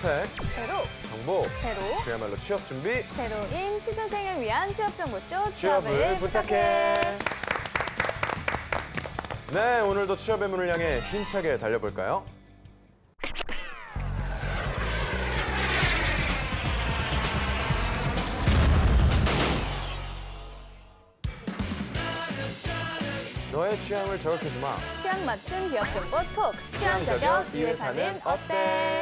스펙, 새로, 정보, 새로, 그야말로 취업 준비, 새로인 취준생을 위한 취업정보쇼 취업을 부탁해. 네, 오늘도 취업의 문을 향해 힘차게 달려볼까요? 너의 취향을 저격해주마. 취향 맞춤 기업 정보 톡, 취향 저격 이 회사는 어때?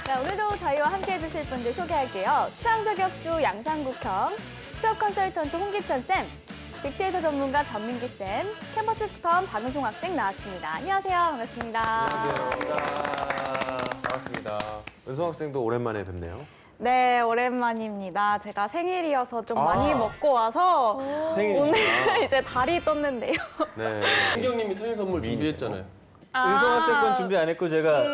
자, 오늘도 저희와 함께 해주실 분들 소개할게요. 취향 저격수 양상국형, 취업 컨설턴트 홍기천 쌤, 빅데이터 전문가 전민기 쌤, 캠퍼스 특파원 박은송 학생 나왔습니다. 안녕하세요. 반갑습니다. 안녕하세요. 반갑습니다. 은성 학생도 오랜만에 뵙네요. 네, 오랜만입니다. 제가 생일이어서 좀 많이 먹고 와서 생일이시구나. 오늘 이제 달이 떴는데요. 네. 신경님이 생일 선물 준비했잖아요. 은성 학생 건 준비 안 했고 제가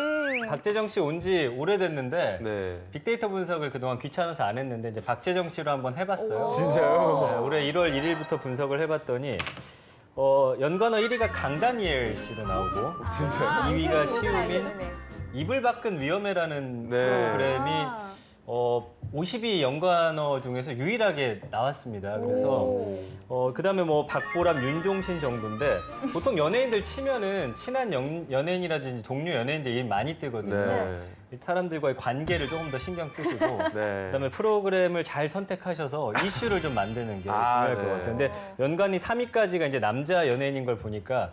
박재정 씨 온 지 오래됐는데 네. 빅데이터 분석을 그동안 귀찮아서 안 했는데 이제 박재정 씨로 한번 해봤어요. 진짜요? 네, 올해 1월 1일부터 분석을 해봤더니 연관어 1위가 강다니엘 씨도 나오고 진짜요? 2위가 시우민 이불 밖은 위험해라는 네. 프로그램이 52 연관어 중에서 유일하게 나왔습니다. 그래서 그다음에 뭐 박보람, 윤종신 정도인데 보통 연예인들 치면은 친한 연예인이라든지 동료 연예인들 이름 많이 뜨거든요. 네. 사람들과의 관계를 조금 더 신경 쓰시고 네. 그다음에 프로그램을 잘 선택하셔서 이슈를 좀 만드는 게 아, 중요할 네. 것 같아요. 근데 연관이 3위까지가 이제 남자 연예인인 걸 보니까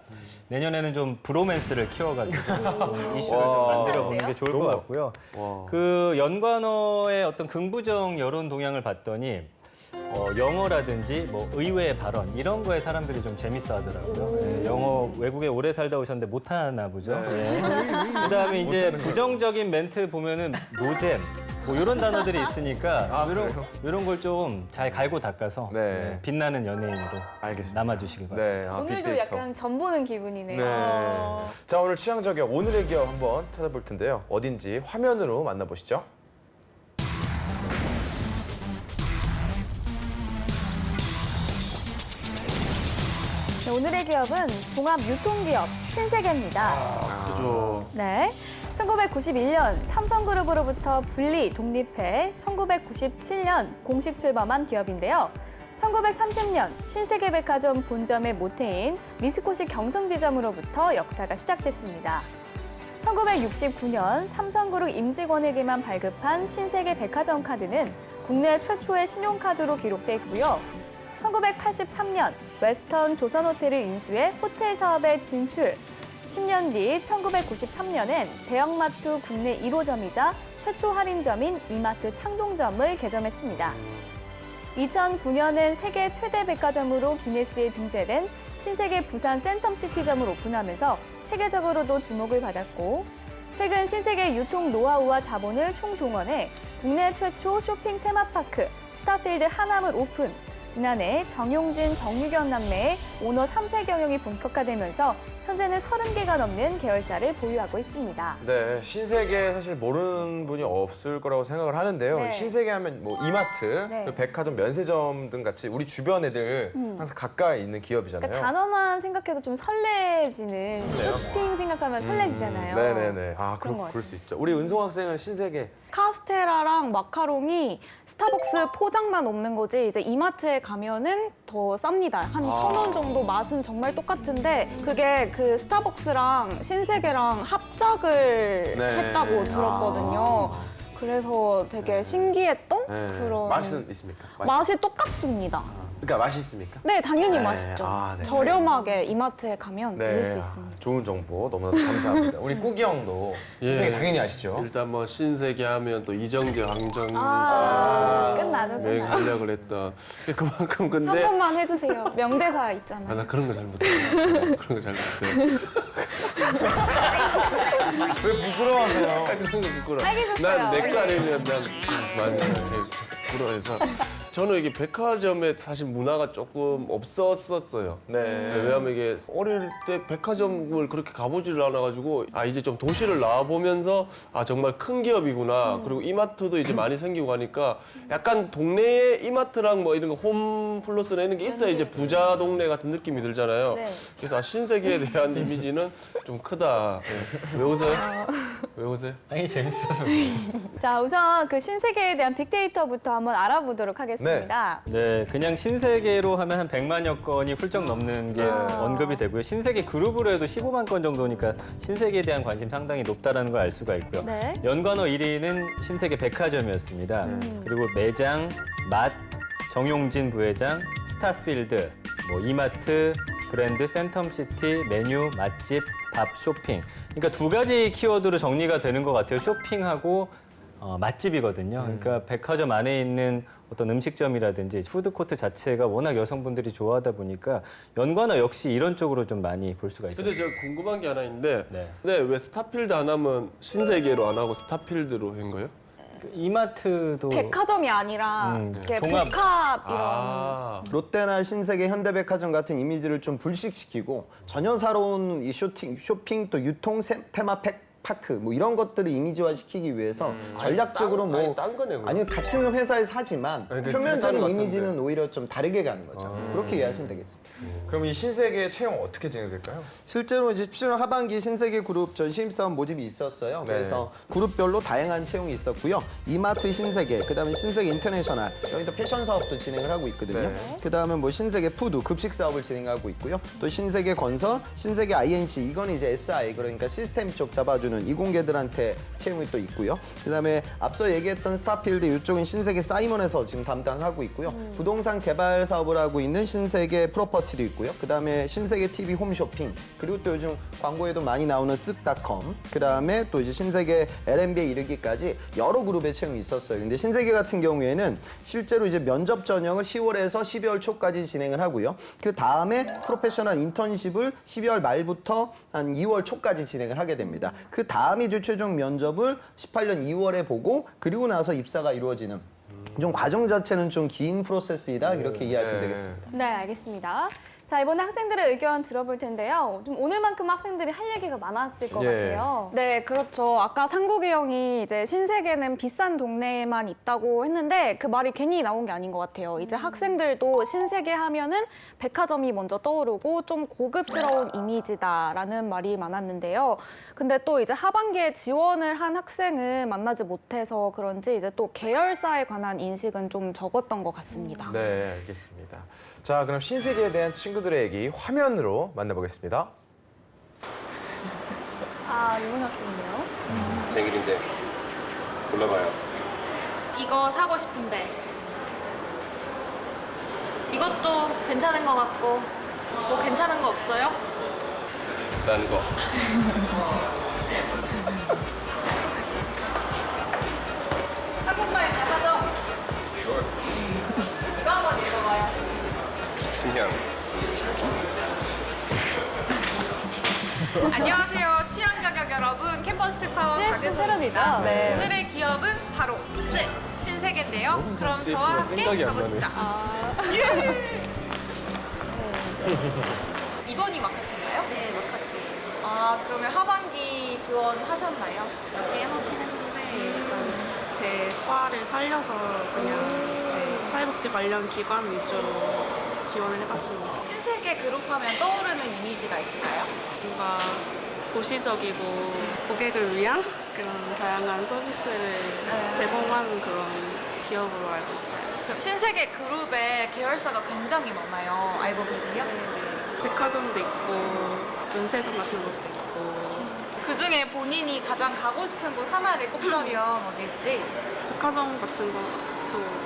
내년에는 좀 브로맨스를 키워가지고 좀 이슈를 좀 만들어 보는 게 좋을 것 같고요. 와. 그 연관어의 어떤 긍부정 여론 동향을 봤더니 영어라든지 뭐 의외의 발언 이런 거에 사람들이 좀 재밌어 하더라고요. 네, 영어 외국에 오래 살다 오셨는데 못하나 보죠. 네. 그다음에 이제 부정적인 멘트 보면은 노잼 뭐 이런 단어들이 있으니까 이런 걸 좀 잘 갈고 닦아서 네. 네, 빛나는 연예인으로 알겠습니다. 남아주시길 바랍니다. 네. 아, 오늘도 빅데이터. 약간 전 보는 기분이네요. 네. 자, 오늘 취향 저격 오늘의 기업 한번 찾아볼 텐데요. 어딘지 화면으로 만나보시죠. 네, 오늘의 기업은 종합유통기업 신세계입니다. 그죠. 네. 1991년 삼성그룹으로부터 분리 독립해 1997년 공식 출범한 기업인데요. 1930년 신세계백화점 본점의 모태인 미스코시 경성지점으로부터 역사가 시작됐습니다. 1969년 삼성그룹 임직원에게만 발급한 신세계백화점 카드는 국내 최초의 신용카드로 기록돼 있고요. 1983년 웨스턴 조선호텔을 인수해 호텔 사업에 진출. 10년 뒤 1993년엔 대형마트 국내 1호점이자 최초 할인점인 이마트 창동점을 개점했습니다. 2009년엔 세계 최대 백화점으로 기네스에 등재된 신세계 부산 센텀시티점을 오픈하면서 세계적으로도 주목을 받았고, 최근 신세계 유통 노하우와 자본을 총동원해 국내 최초 쇼핑 테마파크 스타필드 하남을 오픈, 지난해 정용진, 정유경 남매의 오너 3세 경영이 본격화되면서 현재는 30개가 넘는 계열사를 보유하고 있습니다. 네, 신세계 사실 모르는 분이 없을 거라고 생각을 하는데요. 네. 신세계 하면 뭐 이마트, 네. 그리고 백화점, 면세점 등 같이 우리 주변 애들 항상 가까이 있는 기업이잖아요. 그러니까 단어만 생각해도 좀 설레지는, 설레요? 쇼핑 생각하면 설레지잖아요. 네네네. 아, 그런 것 그럴 수 있죠. 우리 은송 학생은 신세계. 카스테라랑 마카롱이 스타벅스 포장만 없는 거지 이제 이마트에 가면은 더 쌉니다. 한 1,000원 정도. 맛은 정말 똑같은데 그게 그 스타벅스랑 신세계랑 합작을 네. 했다고 들었거든요. 그래서 되게 신기했던 네. 그런 맛은 있습니까? 맛이 똑같습니다. 그러니까 맛이 있습니까? 네, 당연히 네. 맛있죠. 아, 네. 저렴하게 이마트에 가면 드실 수 아, 있습니다. 좋은 정보 너무나도 감사합니다. 우리 꾸기 형도 신세계 당연히 아시죠? 일단 뭐 신세계 하면 또 이정재, 황정민 씨 끝나죠, 끝나죠. 맹활약을 했던 그만큼 한 근데 번만 해주세요. 명대사 있잖아요. 나 그런 거 잘 못해요. 그런 거 잘 못해요. 왜 부끄러워하세요? 그런 거 부끄러워. 알겠었어요. 난내 거 아니면 난 많이 제일 부끄러워해서 저는 이게 백화점에 사실 문화가 조금 없었었어요. 네. 왜냐하면 이게 어릴 때 백화점을 그렇게 가보지를 않아가지고 이제 좀 도시를 나와보면서 정말 큰 기업이구나. 그리고 이마트도 이제 많이 생기고 하니까 약간 동네에 이마트랑 뭐 이런 거 홈플러스나 이런 게 있어야 이제 부자 동네 같은 느낌이 들잖아요. 네. 그래서 신세계에 대한 이미지는 좀 크다. 네. 왜 웃어요? 왜 웃어요? 아니 재밌어서. 자, 우선 그 신세계에 대한 빅데이터부터 한번 알아보도록 하겠습니다. 네, 그냥 신세계로 하면 한 100만여 건이 훌쩍 넘는 게 언급이 되고요. 신세계 그룹으로 해도 15만 건 정도니까 신세계에 대한 관심 상당히 높다라는 걸 알 수가 있고요. 네. 연관어 1위는 신세계 백화점이었습니다. 그리고 매장, 맛, 정용진 부회장, 스타필드, 뭐 이마트, 브랜드, 센텀시티, 메뉴, 맛집, 밥, 쇼핑. 그러니까 두 가지 키워드로 정리가 되는 것 같아요. 쇼핑하고 맛집이거든요. 그러니까 백화점 안에 있는 어떤 음식점이라든지 푸드코트 자체가 워낙 여성분들이 좋아하다 보니까 연관어 역시 이런 쪽으로 좀 많이 볼 수가 있어요. 근데 제가 궁금한 게 하나 있는데 네. 근데 왜 스타필드 안 하면 신세계로 안 하고 스타필드로 한 거예요? 이마트도 백화점이 아니라 이렇게 종합. 복합 이런. 롯데나 신세계, 현대백화점 같은 이미지를 좀 불식시키고 전혀 새로운 이 쇼핑 또 유통 테마파크 뭐 이런 것들을 이미지화 시키기 위해서 전략적으로 딴 거네, 그럼. 아니 같은 회사에서 하지만 아니, 그 표면적인 색깔은 이미지는 오히려 좀 다르게 가는 거죠. 그렇게 이해하시면 되겠습니다. 그럼 이 신세계 채용 어떻게 진행될까요? 실제로 이제 17년 하반기 신세계 그룹 전 신입사원 모집이 있었어요. 네. 그래서 그룹별로 다양한 채용이 있었고요. 이마트 신세계, 그다음에 신세계 인터내셔널, 여기도 패션 사업도 진행을 하고 있거든요. 네. 그다음에 뭐 신세계 푸드, 급식 사업을 진행하고 있고요. 또 신세계 건설, 신세계 INC, 이건 이제 SI, 그러니까 시스템 쪽 잡아주는 이공계들한테 채용이 또 있고요. 그다음에 앞서 얘기했던 스타필드 이쪽은 신세계 사이먼에서 지금 담당하고 있고요. 부동산 개발 사업을 하고 있는 신세계 프로퍼티도 있고요. 그다음에 신세계 TV 홈쇼핑, 그리고 또 요즘 광고에도 많이 나오는 쓱닷컴, 그다음에 또 이제 신세계 LMB에 이르기까지 여러 그룹의 채용이 있었어요. 근데 신세계 같은 경우에는 실제로 이제 면접 전형을 10월에서 12월 초까지 진행을 하고요. 그 다음에 프로페셔널 인턴십을 12월 말부터 한 2월 초까지 진행을 하게 됩니다. 그 다음에 이제 최종 면접을 18년 2월에 보고 그리고 나서 입사가 이루어지는 좀 과정 자체는 좀 긴 프로세스이다 이렇게 이해하시면 되겠습니다. 네, 알겠습니다. 자, 이번에 학생들의 의견 들어볼 텐데요. 좀 오늘만큼 학생들이 할 얘기가 많았을 것 예. 같아요. 네, 그렇죠. 아까 상국이 형이 이제 신세계는 비싼 동네에만 있다고 했는데 그 말이 괜히 나온 게 아닌 것 같아요. 이제 학생들도 신세계 하면은 백화점이 먼저 떠오르고 좀 고급스러운 이미지다라는 말이 많았는데요. 근데 또 이제 하반기에 지원을 한 학생은 만나지 못해서 그런지 이제 또 계열사에 관한 인식은 좀 적었던 것 같습니다. 네, 알겠습니다. 자, 그럼 신세계에 대한 친구들의 얘기 화면으로 만나보겠습니다. 아, 이문 학생이네요. 생일인데 골라봐요. 이거 사고 싶은데 이것도 괜찮은 것 같고 뭐 괜찮은 거 없어요? 비싼 거. 한국말 잘하죠? 이거 한번 읽어봐요. 춘향. 안녕하세요 취향 저격 여러분, 캠퍼스 특파원 CF 박은솔입니다. 패러디죠? 네. 오늘의 기업은 바로 신세계인데요. 그럼 저와 함께 생각이 안 가보시죠. 나네. 이번이 마카티인가요? 네, 마카티 아, 그러면 하반기 지원하셨나요? 몇 개 하긴 했는데 일단 제 과를 살려서 그냥 사회복지 관련 기관 위주로 지원을 해봤습니다. 신세계 그룹하면 떠오르는 이미지가 있을까요? 뭔가 도시적이고 고객을 위한 그런 다양한 서비스를 제공하는 그런 기업으로 알고 있어요. 그럼 신세계 그룹의 계열사가 굉장히 많아요. 알고 계세요? 네, 백화점도 있고 면세점 같은 것도 있고 그 중에 본인이 가장 가고 싶은 곳 하나를 꼽자면 어딜지? 백화점 같은 것도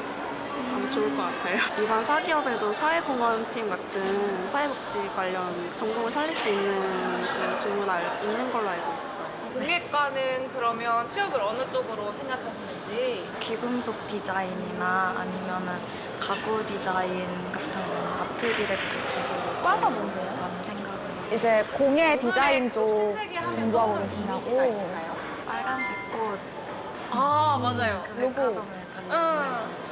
아마 좋을 것 같아요. 일반 사기업에도 사회공헌팀 같은 사회복지 관련 전공을 살릴 수 있는 그런 직무가 있는 걸로 알고 있어요. 공예과는 그러면 취업을 어느 쪽으로 생각하시는지? 귀금속 디자인이나 아니면은 가구 디자인 같은 거는 아트 디렉터 쪽으로 과가 뭔데요? 많이 생각을 해요. 이제 공예 디자인 쪽 신세계 하면 공부하고 떠오르는 계신다고. 이미지가 있을까요? 빨간색 꽃 아, 맞아요. 그 백화점에 달려있는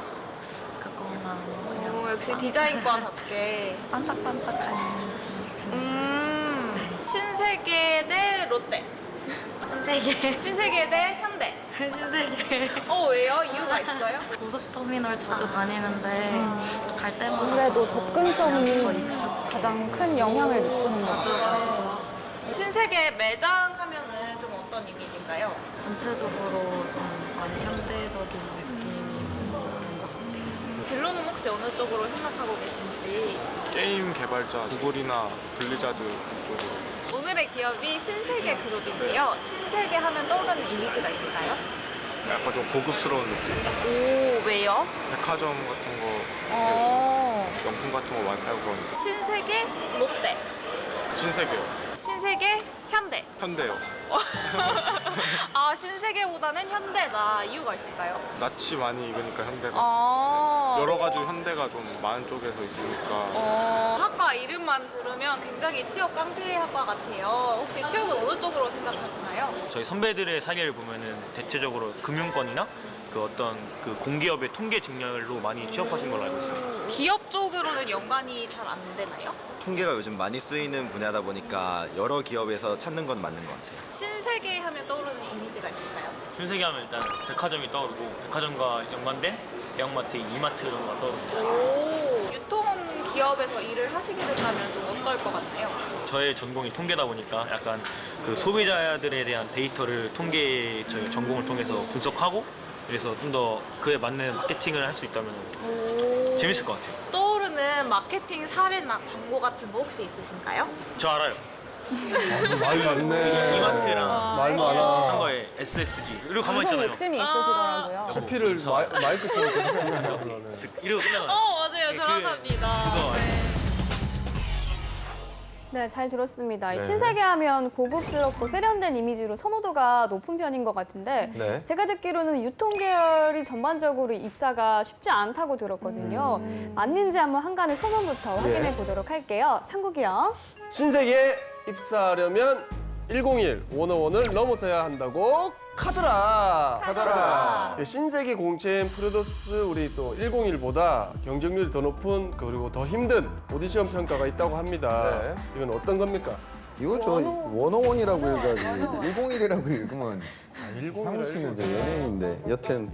그거 가거나 그냥 오, 역시 디자인과답게. 반짝반짝한 이미지. 신세계 대 롯데. 신세계. 신세계 대 현대. 신세계. 왜요? 이유가 있어요? 고속터미널 자주 다니는데 갈 때마다 아무래도 더 접근성이 더 익숙. 가장 큰 영향을 미치는 것 자주 같아요. 가고 신세계 매장 하면은 좀 어떤 이미지인가요? 전체적으로 좀 많이 현대적인 느낌이 많이 나는 것 같아요. 진로는 혹시 어느 쪽으로 생각하고 계신지. 게임 개발자 구글이나 블리자드 쪽으로. 오늘의 기업이 신세계 그룹인데요. 신세계 하면 떠오르는 이미지가 있을까요? 약간 좀 고급스러운 느낌. 오, 왜요? 백화점 같은 거, 어. 명품 같은 거 많이 팔고 그러니까. 신세계, 롯데. 신세계요. 신세계, 현대. 현대요. 아, 신세계보다는 현대다. 이유가 있을까요? 낯이 많이 익으니까 현대가. 아. 여러 가지 현대가 좀 많은 쪽에서 있으니까. 학과 이름만 들으면 굉장히 취업 깡패 학과 같아요. 혹시 취업은 어느 쪽으로 생각하시나요? 저희 선배들의 사례를 보면은 대체적으로 금융권이나 그 어떤 그 공기업의 통계 직렬로 많이 취업하신 걸로 알고 있습니다. 기업 쪽으로는 연관이 잘 안 되나요? 통계가 요즘 많이 쓰이는 분야다 보니까 여러 기업에서 찾는 건 맞는 것 같아요. 신세계 하면 떠오르는 이미지가 있을까요? 신세계 하면 일단 백화점이 떠오르고 백화점과 연관된 대형마트, 이마트 정도가 떠오릅니다. 오, 유통 기업에서 일을 하시게 된다면 좀 어떨 것 같아요? 저의 전공이 통계다 보니까 약간 그 소비자들에 대한 데이터를 통계 저희 전공을 통해서 분석하고 그래서 좀 더 그에 맞는 마케팅을 할 수 있다면 재밌을 것 같아요. 떠오르는 마케팅 사례나 광고 같은 거 혹시 있으신가요? 저 알아요. 말 많네. 이마트랑 말 많아. 한 거에 SSG 그리고 가만히 방송 있잖아요. 욕심이 있으시더라고요. 커피를 마이크처럼 계속 하고 쓱 이러고 끝나잖아요. 맞아요. 그- 정확합니다. 그거 네, 잘 들었습니다. 이 네. 신세계 하면 고급스럽고 세련된 이미지로 선호도가 높은 편인 것 같은데 네. 제가 듣기로는 유통 계열이 전반적으로 입사가 쉽지 않다고 들었거든요. 맞는지 한번 한간의 소문부터 확인해 보도록 할게요. 상국이요. 신세계에 입사하려면 101, 101을 넘어서야 한다고 카더라. 카더라. 신세계 공채인 프로듀스 우리 또 101보다 경쟁률이 더 높은 그리고 더 힘든 오디션 평가가 있다고 합니다. 네. 이건 어떤 겁니까? 이거 저 원어원이라고 읽어가지고 101이라고 읽으면 101이라 사무실은 저 연예인인데 여튼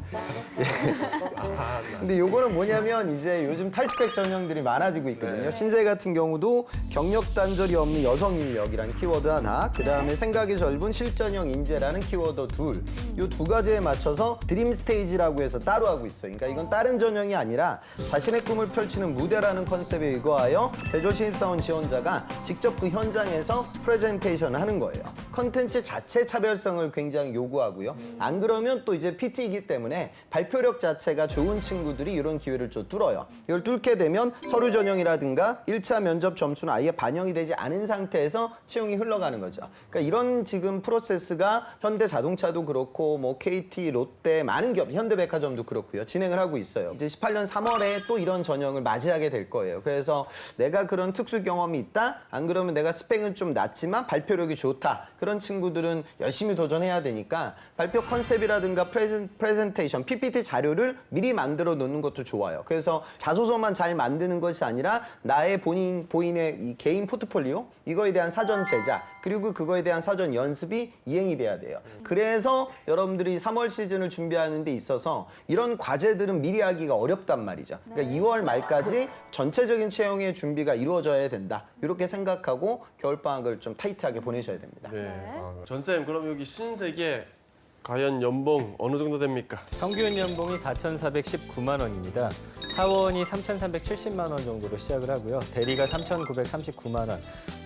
근데 요거는 뭐냐면 이제 요즘 탈스펙 전형들이 많아지고 있거든요. 신세 같은 경우도 경력 단절이 없는 여성 인력이라는 키워드 하나, 그 다음에 생각이 젊은 실전형 인재라는 키워드 둘, 요 두 가지에 맞춰서 드림 스테이지라고 해서 따로 하고 있어요. 그러니까 이건 다른 전형이 아니라 자신의 꿈을 펼치는 무대라는 컨셉에 의거하여 대졸 신입사원 지원자가 직접 그 현장에서 프레젠테이션을 하는 거예요. 컨텐츠 자체 차별성을 굉장히 요구하고요. 안 그러면 또 이제 PT이기 때문에 발표력 자체가 좋은 친구들이 이런 기회를 좀 뚫어요. 이걸 뚫게 되면 서류 전형이라든가 1차 면접 점수는 아예 반영이 되지 않은 상태에서 채용이 흘러가는 거죠. 그러니까 이런 지금 프로세스가 현대자동차도 그렇고 뭐 KT, 롯데 많은 기업, 현대백화점도 그렇고요. 진행을 하고 있어요. 이제 18년 3월에 또 이런 전형을 맞이하게 될 거예요. 그래서 내가 그런 특수 경험이 있다? 안 그러면 내가 스펙은 좀 낮지만 발표력이 좋다. 그런 친구들은 열심히 도전해야 되니까 발표 컨셉이라든가 프레젠테이션, PPT 자료를 미리 만들어 놓는 것도 좋아요. 그래서 자소서만 잘 만드는 것이 아니라 나의 본인의 이 개인 포트폴리오, 이거에 대한 사전 제작, 그리고 그거에 대한 사전 연습이 이행이 돼야 돼요. 그래서 여러분들이 3월 시즌을 준비하는 데 있어서 이런 과제들은 미리 하기가 어렵단 말이죠. 그러니까 2월 말까지 전체적인 채용의 준비가 이루어져야 된다. 이렇게 생각하고 겨울방학을 좀 타이트하게 보내셔야 됩니다. 네. 전쌤 그럼 여기 신세계 과연 연봉 어느 정도 됩니까? 평균 연봉이 4,419만 원입니다. 사원이 3,370만 원 정도로 시작을 하고요. 대리가 3,939만 원.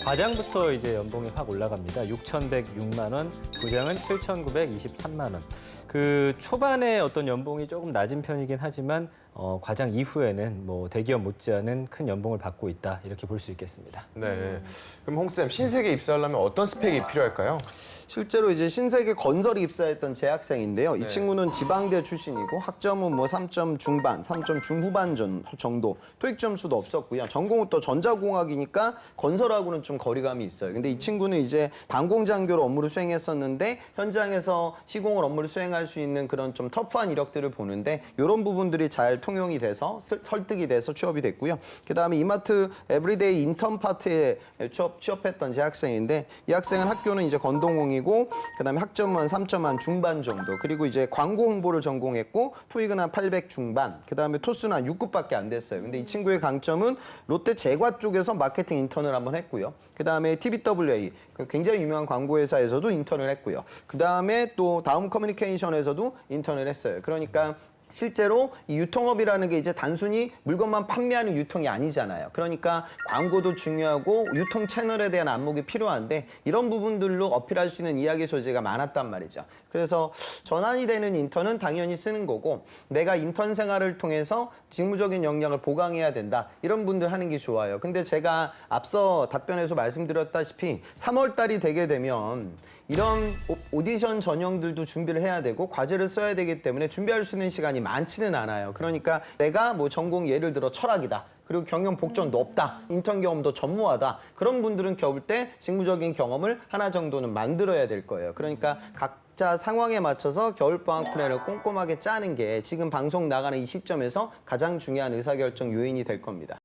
과장부터 이제 연봉이 확 올라갑니다. 6,106만 원, 부장은 7,923만 원. 그 초반에 어떤 연봉이 조금 낮은 편이긴 하지만 과장 이후에는 뭐 대기업 못지않은 큰 연봉을 받고 있다 이렇게 볼 수 있겠습니다. 네. 그럼 홍쌤, 신세계 입사하려면 어떤 스펙이 필요할까요? 실제로 이제 신세계 건설이 입사했던 재학생인데요. 이 친구는 지방대 출신이고 학점은 뭐 3점 중반, 3점 중후반 정도. 토익 점수도 없었고요. 전공은 또 전자공학이니까 건설하고는 좀 거리감이 있어요. 근데 이 친구는 이제 방공장교로 업무를 수행했었는데 현장에서 시공을 업무를 수행할 할 수 있는 그런 좀 터프한 이력들을 보는데 이런 부분들이 잘 통용이 돼서 설득이 돼서 취업이 됐고요. 그다음에 이마트 에브리데이 인턴 파트에 취업했던 제 학생인데 이 학생은 학교는 이제 건동공이고 그다음에 학점은 3점 한 중반 정도 그리고 이제 광고 홍보를 전공했고 토익은 한 800 중반 그다음에 토스는 한 6급밖에 안 됐어요. 근데 이 친구의 강점은 롯데 제과 쪽에서 마케팅 인턴을 한번 했고요. 그다음에 TBWA 굉장히 유명한 광고 회사에서도 인턴을 했고요. 그다음에 또 다음 커뮤니케이션에서도 인턴을 했어요. 그러니까 실제로 이 유통업이라는 게 이제 단순히 물건만 판매하는 유통이 아니잖아요. 그러니까 광고도 중요하고 유통 채널에 대한 안목이 필요한데 이런 부분들로 어필할 수 있는 이야기 소재가 많았단 말이죠. 그래서 전환이 되는 인턴은 당연히 쓰는 거고 내가 인턴 생활을 통해서 직무적인 역량을 보강해야 된다. 이런 분들 하는 게 좋아요. 근데 제가 앞서 답변에서 말씀드렸다시피 3월 달이 되게 되면 이런 오디션 전형들도 준비를 해야 되고 과제를 써야 되기 때문에 준비할 수 있는 시간이 많지는 않아요. 그러니까 내가 뭐 전공 예를 들어 철학이다. 그리고 경영 복전도 없다. 인턴 경험도 전무하다. 그런 분들은 겨울 때 직무적인 경험을 하나 정도는 만들어야 될 거예요. 그러니까 각자 상황에 맞춰서 겨울방학 플랜을 꼼꼼하게 짜는 게 지금 방송 나가는 이 시점에서 가장 중요한 의사결정 요인이 될 겁니다.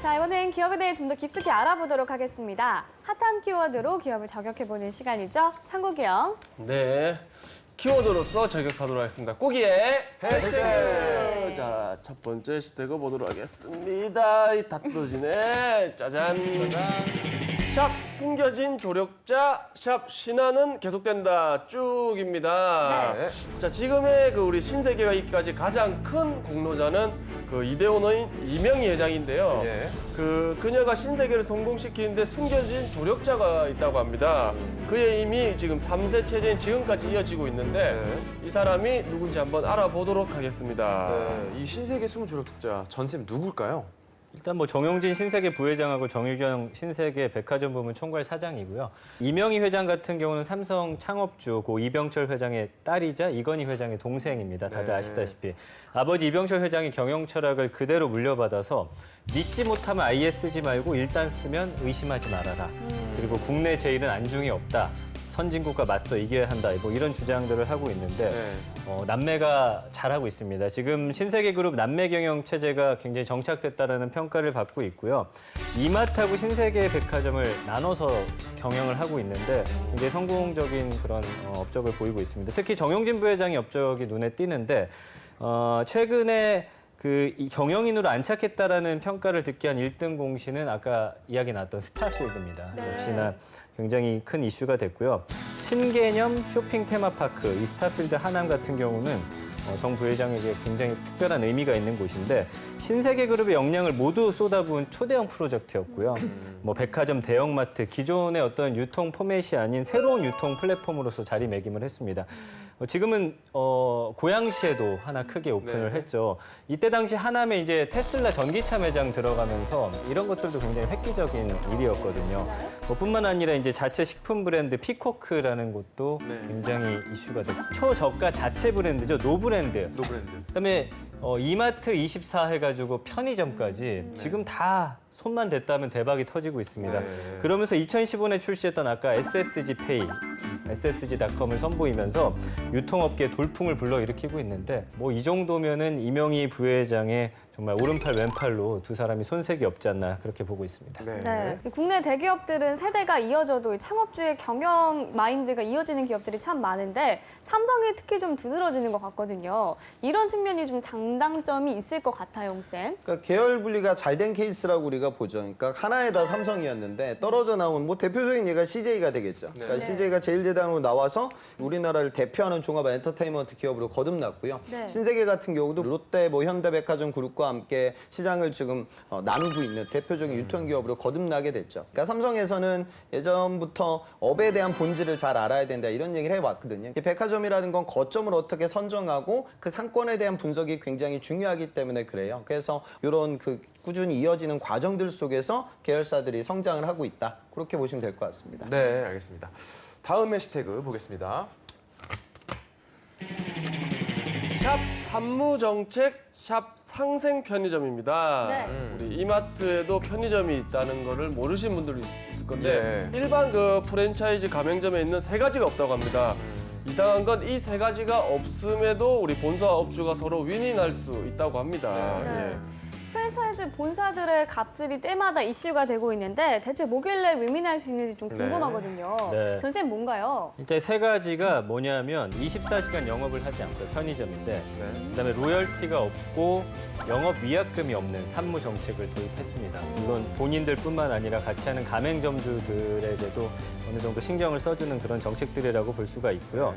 자, 이번엔 기업에 대해 좀 더 깊숙이 알아보도록 하겠습니다. 핫한 키워드로 기업을 저격해보는 시간이죠. 창국이형. 네. 키워드로서 저격하도록 하겠습니다. 꾸기의 해시태그. 자, 첫 번째 해시태그 보도록 하겠습니다. 다 뜯어지네. 짜잔. 샵 숨겨진 조력자, 샵 신화는 계속된다. 쭉입니다. 네. 자, 지금의 우리 신세계가 있기까지 가장 큰 공로자는 이데오너인 이명희 회장인데요. 예. 그녀가 신세계를 성공시키는데 숨겨진 조력자가 있다고 합니다. 그의 힘이 지금 3세 체제인 지금까지 이어지고 있는데 이 사람이 누군지 한번 알아보도록 하겠습니다. 네, 이 신세계 숨은 조력자 전쌤 누굴까요? 일단 뭐 정용진 신세계 부회장하고 정유경 신세계 백화점 부문 총괄 사장이고요. 이명희 회장 같은 경우는 삼성 창업주 고 이병철 회장의 딸이자 이건희 회장의 동생입니다. 다들 네. 아시다시피 아버지 이병철 회장이 경영 철학을 그대로 물려받아서 믿지 못하면 아예 쓰지 말고 일단 쓰면 의심하지 말아라. 그리고 국내 제일은 안중이 없다. 선진국과 맞서 이겨야 한다. 뭐 이런 주장들을 하고 있는데 남매가 잘하고 있습니다. 지금 신세계그룹 남매 경영 체제가 굉장히 정착됐다라는 평가를 받고 있고요. 이마트하고 신세계 백화점을 나눠서 경영을 하고 있는데 굉장히 성공적인 그런 업적을 보이고 있습니다. 특히 정용진 부회장의 업적이 눈에 띄는데 최근에 이 경영인으로 안착했다라는 평가를 듣게 한 1등 공신은 아까 이야기 나왔던 스타필드입니다. 네. 역시나 굉장히 큰 이슈가 됐고요. 신개념 쇼핑 테마파크, 이 스타필드 하남 같은 경우는 정 부회장에게 굉장히 특별한 의미가 있는 곳인데 신세계그룹의 역량을 모두 쏟아부은 초대형 프로젝트였고요. 뭐 백화점, 대형마트, 기존의 어떤 유통 포맷이 아닌 새로운 유통 플랫폼으로서 자리매김을 했습니다. 지금은 고양시에도 하나 크게 오픈을 했죠. 이때 당시 하남에 이제 테슬라 전기차 매장 들어가면서 이런 것들도 굉장히 획기적인 일이었거든요. 뿐만 아니라 이제 자체 식품 브랜드 피코크라는 곳도 굉장히 이슈가 됐고 초저가 자체 브랜드죠. 노브랜드. 그다음에 이마트 24 해가지고 편의점까지 지금 다 손만 댔다면 대박이 터지고 있습니다. 그러면서 2015년에 출시했던 아까 SSG페이, SSG.com을 선보이면서 유통업계 돌풍을 불러일으키고 있는데 뭐 이 정도면은 이명희 부회장의 정말 오른팔 왼팔로 두 사람이 손색이 없지 않나 그렇게 보고 있습니다. 네. 국내 대기업들은 세대가 이어져도 창업주의 경영 마인드가 이어지는 기업들이 참 많은데 삼성이 특히 좀 두드러지는 것 같거든요. 이런 측면이 좀 당당점이 있을 것 같아요, 옹쌤. 그러니까 계열 분리가 잘 된 케이스라고 우리가 보죠. 그러니까 하나에다 삼성이었는데 떨어져 나온 뭐 대표적인 예가 CJ가 되겠죠. 그러니까 CJ가 제일재단으로 나와서 우리나라를 대표하는 종합 엔터테인먼트 기업으로 거듭났고요. 신세계 같은 경우도 롯데, 뭐 현대백화점 그룹과 함께 시장을 지금 나누고 있는 대표적인 유통기업으로 거듭나게 됐죠. 그러니까 삼성에서는 예전부터 업에 대한 본질을 잘 알아야 된다 이런 얘기를 해왔거든요. 백화점이라는 건 거점을 어떻게 선정하고 그 상권에 대한 분석이 굉장히 중요하기 때문에 그래요. 그래서 이런 꾸준히 이어지는 과정들 속에서 계열사들이 성장을 하고 있다. 그렇게 보시면 될 것 같습니다. 네, 알겠습니다. 다음 해시태그 보겠습니다. 샵 산무정책, 샵 상생 편의점입니다. 우리 이마트에도 편의점이 있다는 거를 모르신 분들이 있을 있을 건데 예. 일반 그 프랜차이즈 가맹점에 있는 3가지가 없다고 합니다. 이상한 건 이 3가지가 없음에도 우리 본사와 업주가 서로 윈윈할 수 있다고 합니다. 네. 예. 프랜차이즈 본사들의 갑질이 때마다 이슈가 되고 있는데 대체 뭐길래 윈윈할 수 있는지 좀 궁금하거든요. 네. 전쌤 뭔가요? 일단 3가지가 뭐냐면 24시간 영업을 하지 않고요. 편의점인데 그다음에 로열티가 없고 영업 위약금이 없는 산무 정책을 도입했습니다. 물론 본인들뿐만 아니라 같이 하는 가맹점주들에게도 어느 정도 신경을 써주는 그런 정책들이라고 볼 수가 있고요.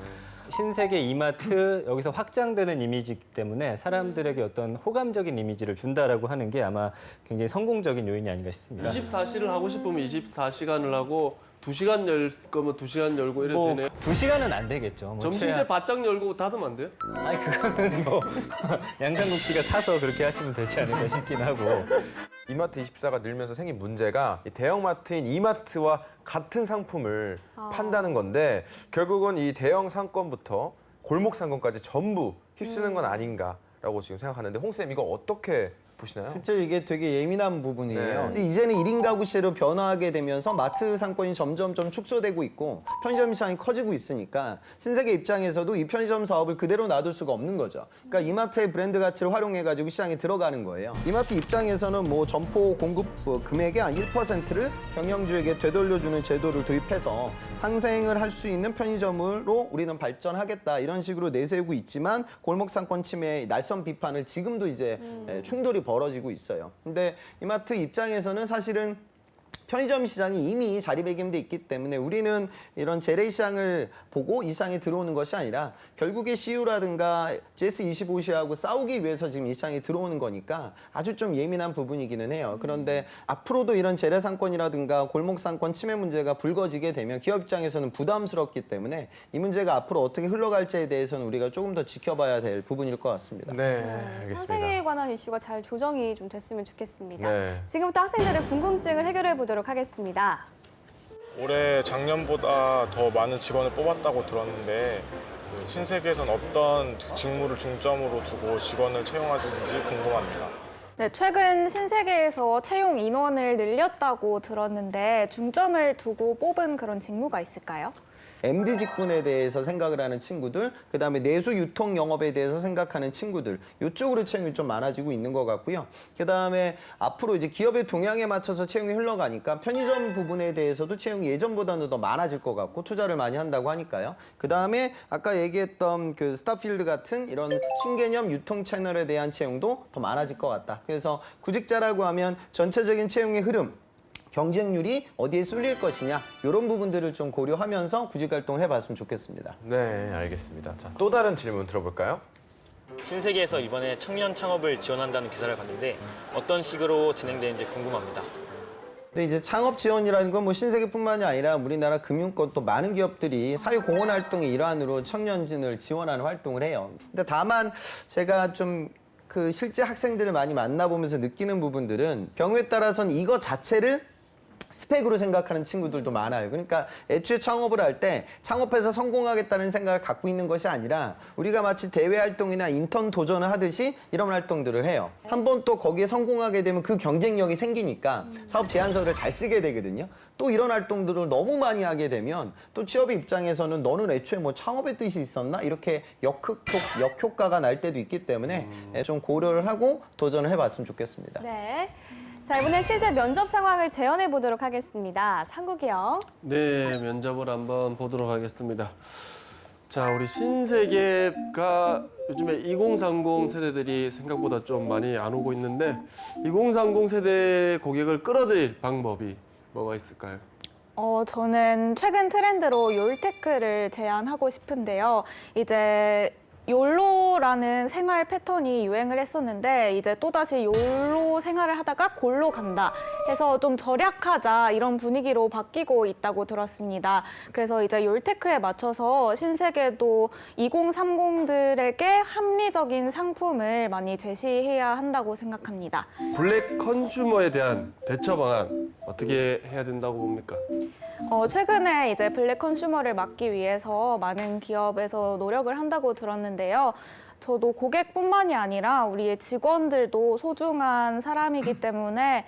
신세계 이마트 여기서 확장되는 이미지이기 때문에 사람들에게 어떤 호감적인 이미지를 준다라고 하는 게 아마 굉장히 성공적인 요인이 아닌가 싶습니다. 24시를 하고 싶으면 24시간을 하고 2시간 열 거면 2시간 열고 이래도 뭐 되네요. 2시간은 안 되겠죠. 뭐 점심때 바짝 열고 닫으면 안 돼요? 아니 그거는 뭐 양상국 씨가 사서 그렇게 하시면 되지 않을까 싶긴 하고. 이마트 24가 늘면서 생긴 문제가 이 대형마트인 이마트와 같은 상품을 판다는 건데 결국은 이 대형 상권부터 골목 상권까지 전부 휩쓰는 건 아닌가라고 지금 생각하는데 홍쌤 이거 어떻게 보시나요? 실제 이게 되게 예민한 부분이에요. 네. 근데 이제는 1인 가구 시대로 변화하게 되면서 마트 상권이 점점 축소되고 있고 편의점 시장이 커지고 있으니까 신세계 입장에서도 이 편의점 사업을 그대로 놔둘 수가 없는 거죠. 그러니까 이마트의 브랜드 가치를 활용해가지고 시장에 들어가는 거예요. 이마트 입장에서는 뭐 점포 공급 금액의 한 1%를 경영주에게 되돌려주는 제도를 도입해서 상생을 할 수 있는 편의점으로 우리는 발전하겠다 이런 식으로 내세우고 있지만 골목 상권 침해의 날선 비판을 지금도 이제 충돌이 벌어지고 있어요. 근데 이마트 입장에서는 사실은 편의점 시장이 이미 자리매김돼 있기 때문에 우리는 이런 재래시장을 보고 이 시장에 들어오는 것이 아니라 결국에 CU라든가 GS25시하고 싸우기 위해서 지금 이 시장에 들어오는 거니까 아주 좀 예민한 부분이기는 해요. 그런데 앞으로도 이런 재래상권이라든가 골목상권 침해 문제가 불거지게 되면 기업 입장에서는 부담스럽기 때문에 이 문제가 앞으로 어떻게 흘러갈지에 대해서는 우리가 조금 더 지켜봐야 될 부분일 것 같습니다. 네, 알겠습니다. 상생에 관한 이슈가 잘 조정이 좀 됐으면 좋겠습니다. 네. 지금부터 학생들의 궁금증을 해결해 보도록 하겠습니다. 올해 작년보다 더 많은 직원을 뽑았다고 들었는데 그 신세계에선 어떤 직무를 중점으로 두고 직원을 채용하시는지 궁금합니다. 네, 최근 신세계에서 채용 인원을 늘렸다고 들었는데 중점을 두고 뽑은 그런 직무가 있을까요? MD 직군에 대해서 생각을 하는 친구들, 그다음에 내수 유통 영업에 대해서 생각하는 친구들, 이쪽으로 채용이 좀 많아지고 있는 것 같고요. 그다음에 앞으로 이제 기업의 동향에 맞춰서 채용이 흘러가니까 편의점 부분에 대해서도 채용이 예전보다는 더 많아질 것 같고 투자를 많이 한다고 하니까요. 그다음에 아까 얘기했던 그 스타필드 같은 이런 신개념 유통 채널에 대한 채용도 더 많아질 것 같다. 그래서 구직자라고 하면 전체적인 채용의 흐름, 경쟁률이 어디에 쏠릴 것이냐 이런 부분들을 좀 고려하면서 구직 활동을 해봤으면 좋겠습니다. 네, 알겠습니다. 자, 또 다른 질문 들어볼까요? 신세계에서 이번에 청년 창업을 지원한다는 기사를 봤는데 어떤 식으로 진행되는지 궁금합니다. 근데 이제 창업 지원이라는 건 뭐 신세계뿐만이 아니라 우리나라 금융권 또 많은 기업들이 사회공헌 활동의 일환으로 청년진을 지원하는 활동을 해요. 근데 다만 제가 좀 그 실제 학생들을 많이 만나보면서 느끼는 부분들은 경우에 따라서는 이거 자체를 스펙으로 생각하는 친구들도 많아요. 그러니까 애초에 창업을 할 때 창업해서 성공하겠다는 생각을 갖고 있는 것이 아니라 우리가 마치 대외 활동이나 인턴 도전을 하듯이 이런 활동들을 해요. 한번 또 거기에 성공하게 되면 그 경쟁력이 생기니까 사업 제안서를 잘 쓰게 되거든요. 또 이런 활동들을 너무 많이 하게 되면 또 취업의 입장에서는 너는 애초에 뭐 창업의 뜻이 있었나? 이렇게 역효과가 날 때도 있기 때문에 좀 고려를 하고 도전을 해봤으면 좋겠습니다. 네. 자, 이번엔 실제 면접 상황을 재현해 보도록 하겠습니다. 상국이 형. 네, 면접을 한번 보도록 하겠습니다. 자, 우리 신세계가 요즘에 2030 세대들이 생각보다 좀 많이 안 오고 있는데 2030 세대 고객을 끌어들일 방법이 뭐가 있을까요? 저는 최근 트렌드로 욜테크를 제안하고 싶은데요. 이제 욜로라는 생활 패턴이 유행을 했었는데 이제 또다시 욜로 생활을 하다가 골로 간다 해서 좀 절약하자 이런 분위기로 바뀌고 있다고 들었습니다. 그래서 이제 욜테크에 맞춰서 신세계도 2030들에게 합리적인 상품을 많이 제시해야 한다고 생각합니다. 블랙 컨슈머에 대한 대처 방안 어떻게 해야 된다고 봅니까? 최근에 이제 블랙 컨슈머를 막기 위해서 많은 기업에서 노력을 한다고 들었는데요. 저도 고객뿐만이 아니라 우리의 직원들도 소중한 사람이기 때문에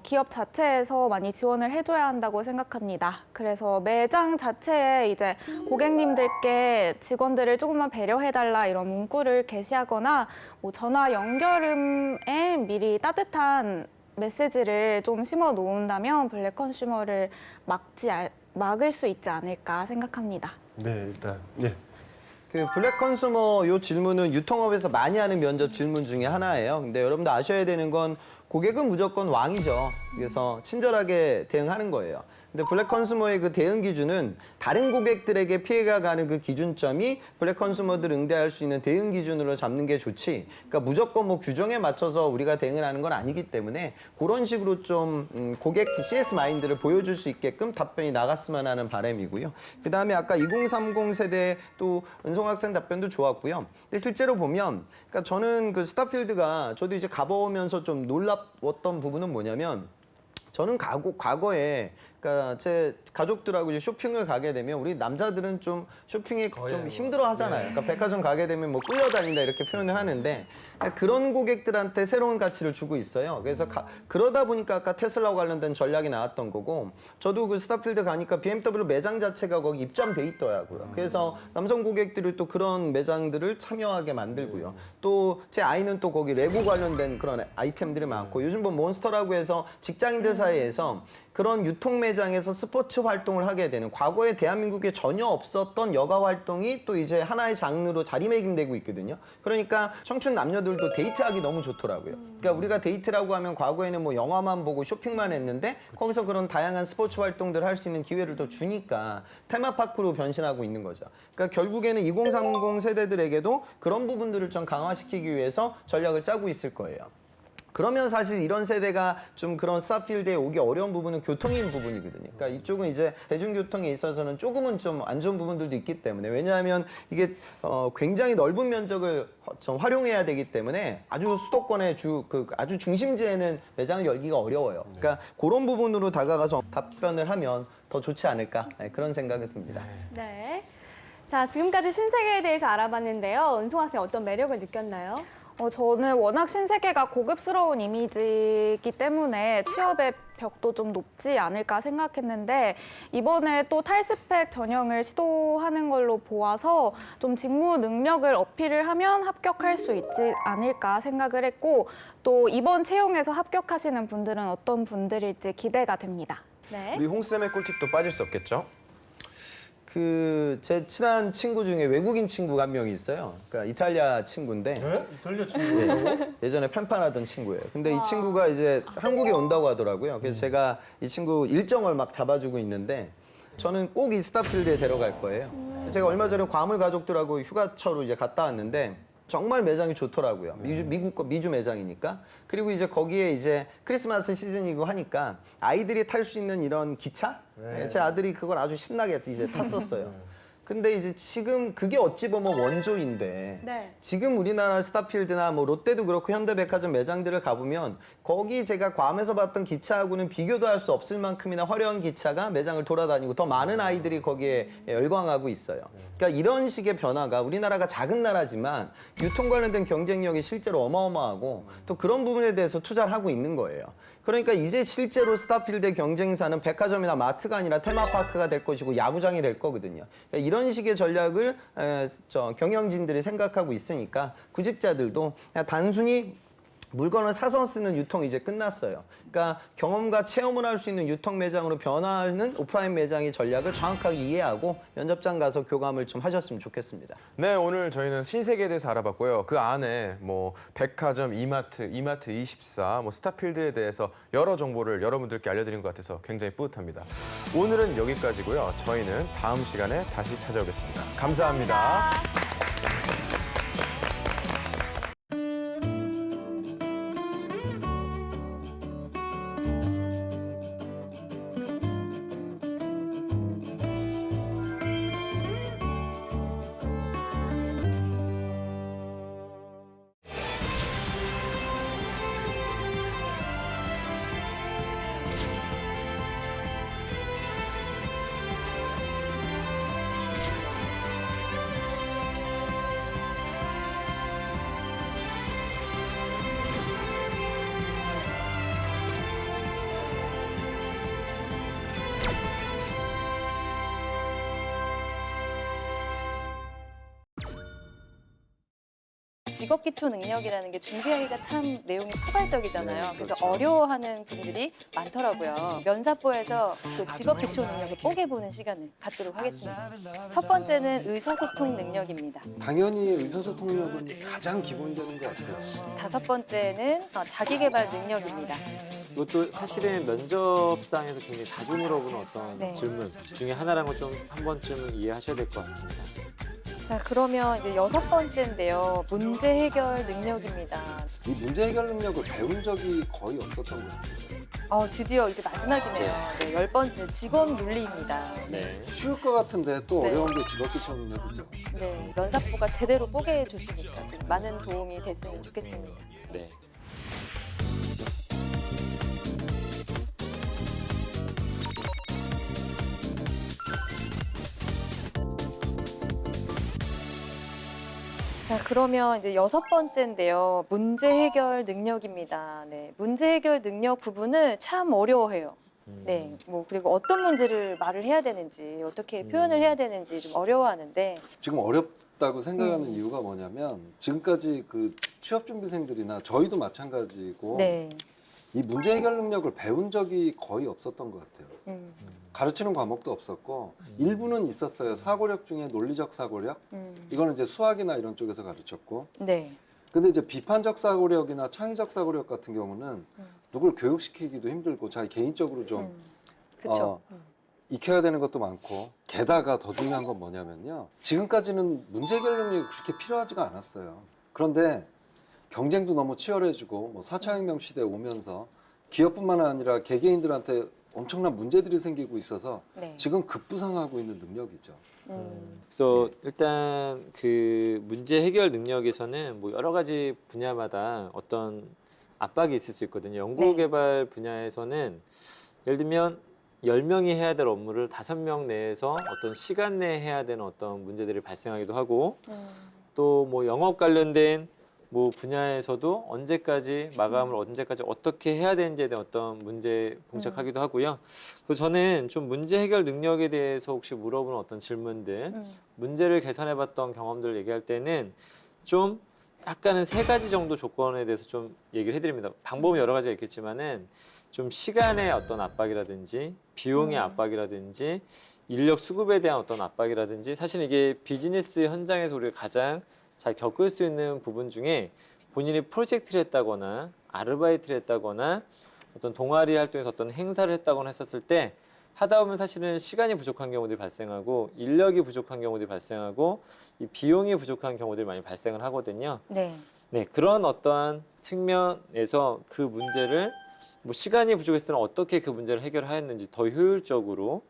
기업 자체에서 많이 지원을 해줘야 한다고 생각합니다. 그래서 매장 자체에 이제 고객님들께 직원들을 조금만 배려해달라 이런 문구를 게시하거나 뭐 전화 연결음에 미리 따뜻한 메시지를 좀 심어 놓는다면 블랙 컨슈머를 막을 수 있지 않을까 생각합니다. 네, 일단 네. 그 블랙 컨슈머 요 질문은 유통업에서 많이 하는 면접 질문 중에 하나예요. 근데 여러분들 아셔야 되는 건 고객은 무조건 왕이죠. 그래서 친절하게 대응하는 거예요. 근데 블랙 컨슈머의 그 대응 기준은 다른 고객들에게 피해가 가는 그 기준점이 블랙 컨슈머들 응대할 수 있는 대응 기준으로 잡는 게 좋지. 그러니까 무조건 뭐 규정에 맞춰서 우리가 대응을 하는 건 아니기 때문에 그런 식으로 좀 고객 CS 마인드를 보여줄 수 있게끔 답변이 나갔으면 하는 바람이고요. 그다음에 아까 2030 세대 또 은송 학생 답변도 좋았고요. 근데 실제로 보면 그러니까 저는 그 스타필드가 저도 이제 가보면서 좀 놀랐던 부분은 뭐냐면 저는 과거에 그러니까 제 가족들하고 이제 쇼핑을 가게 되면 우리 남자들은 좀 쇼핑에 좀 힘들어 하잖아요. 그러니까 백화점 가게 되면 뭐 끌려다닌다 이렇게 표현을 하는데 그런 고객들한테 새로운 가치를 주고 있어요. 그래서 그러다 보니까 아까 테슬라와 관련된 전략이 나왔던 거고 저도 그 스타필드 가니까 BMW 매장 자체가 거기 입점돼 있더라고요. 그래서 남성 고객들이 또 그런 매장들을 참여하게 만들고요. 또 제 아이는 또 거기 레고 관련된 그런 아이템들이 많고 요즘 뭐 몬스터라고 해서 직장인들 사이에서 그런 유통 매장에서 스포츠 활동을 하게 되는 과거에 대한민국에 전혀 없었던 여가 활동이 또 이제 하나의 장르로 자리매김되고 있거든요. 그러니까 청춘 남녀들도 데이트하기 너무 좋더라고요. 그러니까 우리가 데이트라고 하면 과거에는 뭐 영화만 보고 쇼핑만 했는데 거기서 그런 다양한 스포츠 활동들을 할 수 있는 기회를 더 주니까 테마파크로 변신하고 있는 거죠. 그러니까 결국에는 2030 세대들에게도 그런 부분들을 좀 강화시키기 위해서 전략을 짜고 있을 거예요. 그러면 사실 이런 세대가 좀 그런 스타필드에 오기 어려운 부분은 교통인 부분이거든요. 그러니까 이쪽은 이제 대중교통에 있어서는 조금은 좀 안 좋은 부분들도 있기 때문에 왜냐하면 이게 굉장히 넓은 면적을 좀 활용해야 되기 때문에 아주 수도권의 아주 중심지에는 매장을 열기가 어려워요. 그러니까 그런 부분으로 다가가서 답변을 하면 더 좋지 않을까 그런 생각이 듭니다. 네. 자, 지금까지 신세계에 대해서 알아봤는데요. 은송 학생 어떤 매력을 느꼈나요? 저는 워낙 신세계가 고급스러운 이미지이기 때문에 취업의 벽도 좀 높지 않을까 생각했는데 이번에 또 탈스펙 전형을 시도하는 걸로 보아서 좀 직무 능력을 어필을 하면 합격할 수 있지 않을까 생각을 했고 또 이번 채용에서 합격하시는 분들은 어떤 분들일지 기대가 됩니다. 네. 우리 홍쌤의 꿀팁도 빠질 수 없겠죠? 제 친한 친구 중에 외국인 친구가 한 명이 있어요. 그러니까 이탈리아 친구인데. 네? 이탈리아 친구예요? 예전에 펜판하던 친구예요. 근데 이 친구가 이제 한국에 온다고 하더라고요. 그래서 제가 이 친구 일정을 막 잡아주고 있는데 저는 꼭 이 스타필드에 데려갈 거예요. 제가 얼마 전에 과물 가족들하고 휴가처로 이제 갔다 왔는데 정말 매장이 좋더라고요. 미주 매장이니까. 그리고 이제 거기에 이제 크리스마스 시즌이고 하니까 아이들이 탈 수 있는 이런 기차? 제 아들이 그걸 아주 신나게 이제 탔었어요. 근데 이제 지금 그게 어찌 보면 원조인데 네. 지금 우리나라 스타필드나 뭐 롯데도 그렇고 현대백화점 매장들을 가보면 거기 제가 괌에서 봤던 기차하고는 비교도 할 수 없을 만큼이나 화려한 기차가 매장을 돌아다니고 더 많은 아이들이 거기에 열광하고 있어요. 그러니까 이런 식의 변화가 우리나라가 작은 나라지만 유통 관련된 경쟁력이 실제로 어마어마하고 또 그런 부분에 대해서 투자를 하고 있는 거예요. 그러니까 이제 실제로 스타필드의 경쟁사는 백화점이나 마트가 아니라 테마파크가 될 것이고 야구장이 될 거거든요. 그러니까 이런 식의 전략을 경영진들이 생각하고 있으니까 구직자들도 그냥 단순히 물건을 사서 쓰는 유통이 이제 끝났어요. 그러니까 경험과 체험을 할 수 있는 유통 매장으로 변화하는 오프라인 매장의 전략을 정확하게 이해하고 면접장 가서 교감을 좀 하셨으면 좋겠습니다. 네, 오늘 저희는 신세계에 대해서 알아봤고요. 그 안에 뭐 백화점, 이마트24, 뭐 스타필드에 대해서 여러 정보를 여러분들께 알려드린 것 같아서 굉장히 뿌듯합니다. 오늘은 여기까지고요. 저희는 다음 시간에 다시 찾아오겠습니다. 감사합니다. 직업 기초 능력이라는 게 준비하기가 참 내용이 포괄적이잖아요. 네, 그래서 그렇죠. 어려워하는 분들이 많더라고요. 면사포에서 그 직업 기초 능력을 뽀개보는 시간을 갖도록 하겠습니다. 첫 번째는 의사소통 능력입니다. 당연히 의사소통력은 가장 기본적인 것 같아요. 다섯 번째는 자기개발 능력입니다. 이것도 사실은 면접상에서 굉장히 자주 물어보는 어떤 네. 질문 중에 하나라는 걸 좀 한 번쯤은 이해하셔야 될 것 같습니다. 자, 그러면 이제 여섯 번째인데요. 문제 해결 능력입니다. 이 문제 해결 능력을 배운 적이 거의 없었던 것 같아요. 드디어 이제 마지막이네요. 네, 열 번째 직업 윤리입니다. 네. 쉬울 것 같은데 또 네. 어려운 게 직업 기초 능력이죠. 네, 면사포가 제대로 뽀개줬으니까 좀 많은 도움이 됐으면 좋겠습니다. 네. 자, 그러면 이제 여섯 번째인데요. 문제 해결 능력입니다. 네, 문제 해결 능력 부분을 참 어려워해요. 네, 뭐 그리고 어떤 문제를 말을 해야 되는지 어떻게 표현을 해야 되는지 좀 어려워하는데 지금 어렵다고 생각하는 이유가 뭐냐면 지금까지 그 취업준비생들이나 저희도 마찬가지고 네. 이 문제 해결 능력을 배운 적이 거의 없었던 것 같아요. 가르치는 과목도 없었고 일부는 있었어요. 사고력 중에 논리적 사고력. 이거는 이제 수학이나 이런 쪽에서 가르쳤고. 네. 근데 이제 비판적 사고력이나 창의적 사고력 같은 경우는 누굴 교육시키기도 힘들고 자기 개인적으로 좀 그쵸. 익혀야 되는 것도 많고 게다가 더 중요한 건 뭐냐면요. 지금까지는 문제 해결 능력이 그렇게 필요하지가 않았어요. 그런데 경쟁도 너무 치열해지고 뭐 4차 혁명 시대에 오면서 기업뿐만 아니라 개개인들한테 엄청난 문제들이 생기고 있어서 네. 지금 급부상하고 있는 능력이죠. 그래서 일단 그 문제 해결 능력에서는 뭐 여러 가지 분야마다 어떤 압박이 있을 수 있거든요. 연구개발 분야에서는 예를 들면 10명이 해야 될 업무를 5명 내에서 어떤 시간 내에 해야 되는 어떤 문제들이 발생하기도 하고 또 뭐 영업 관련된 뭐 분야에서도 언제까지 마감을 언제까지 어떻게 해야 되는지에 대한 어떤 문제에 봉착하기도 하고요. 그래서 저는 좀 문제 해결 능력에 대해서 혹시 물어보는 어떤 질문들, 문제를 개선해봤던 경험들을 얘기할 때는 좀 약간은 3가지 정도 조건에 대해서 좀 얘기를 해드립니다. 방법은 여러 가지가 있겠지만은 좀 시간의 어떤 압박이라든지 비용의 압박이라든지 인력 수급에 대한 어떤 압박이라든지 사실 이게 비즈니스 현장에서 우리가 가장 잘 겪을 수 있는 부분 중에 본인이 프로젝트를 했다거나 아르바이트를 했다거나 어떤 동아리 활동에서 어떤 행사를 했다거나 했었을 때 하다 보면 사실은 시간이 부족한 경우들이 발생하고 인력이 부족한 경우들이 발생하고 이 비용이 부족한 경우들이 많이 발생을 하거든요. 네. 네, 그런 어떠한 측면에서 그 문제를 뭐 시간이 부족했을 때는 어떻게 그 문제를 해결하였는지 더 효율적으로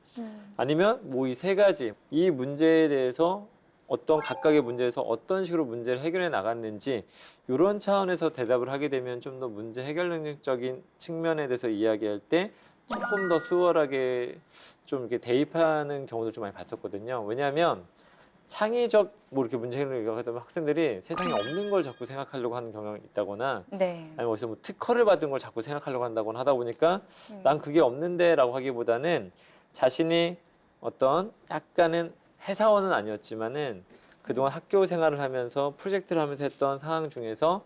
아니면 뭐 이 3가지 이 문제에 대해서 어떤 각각의 문제에서 어떤 식으로 문제를 해결해 나갔는지 이런 차원에서 대답을 하게 되면 좀 더 문제 해결 능력적인 측면에 대해서 이야기할 때 조금 더 수월하게 좀 이렇게 대입하는 경우도 좀 많이 봤었거든요. 왜냐하면 창의적 뭐 이렇게 문제 해결을 하다 보면 학생들이 세상에 없는 걸 자꾸 생각하려고 하는 경향이 있다거나 네. 아니면 어디서 뭐 특허를 받은 걸 자꾸 생각하려고 한다거나 하다 보니까 난 그게 없는데라고 하기보다는 자신이 어떤 약간은 회사원은 아니었지만은 그동안 학교 생활을 하면서 프로젝트를 하면서 했던 상황 중에서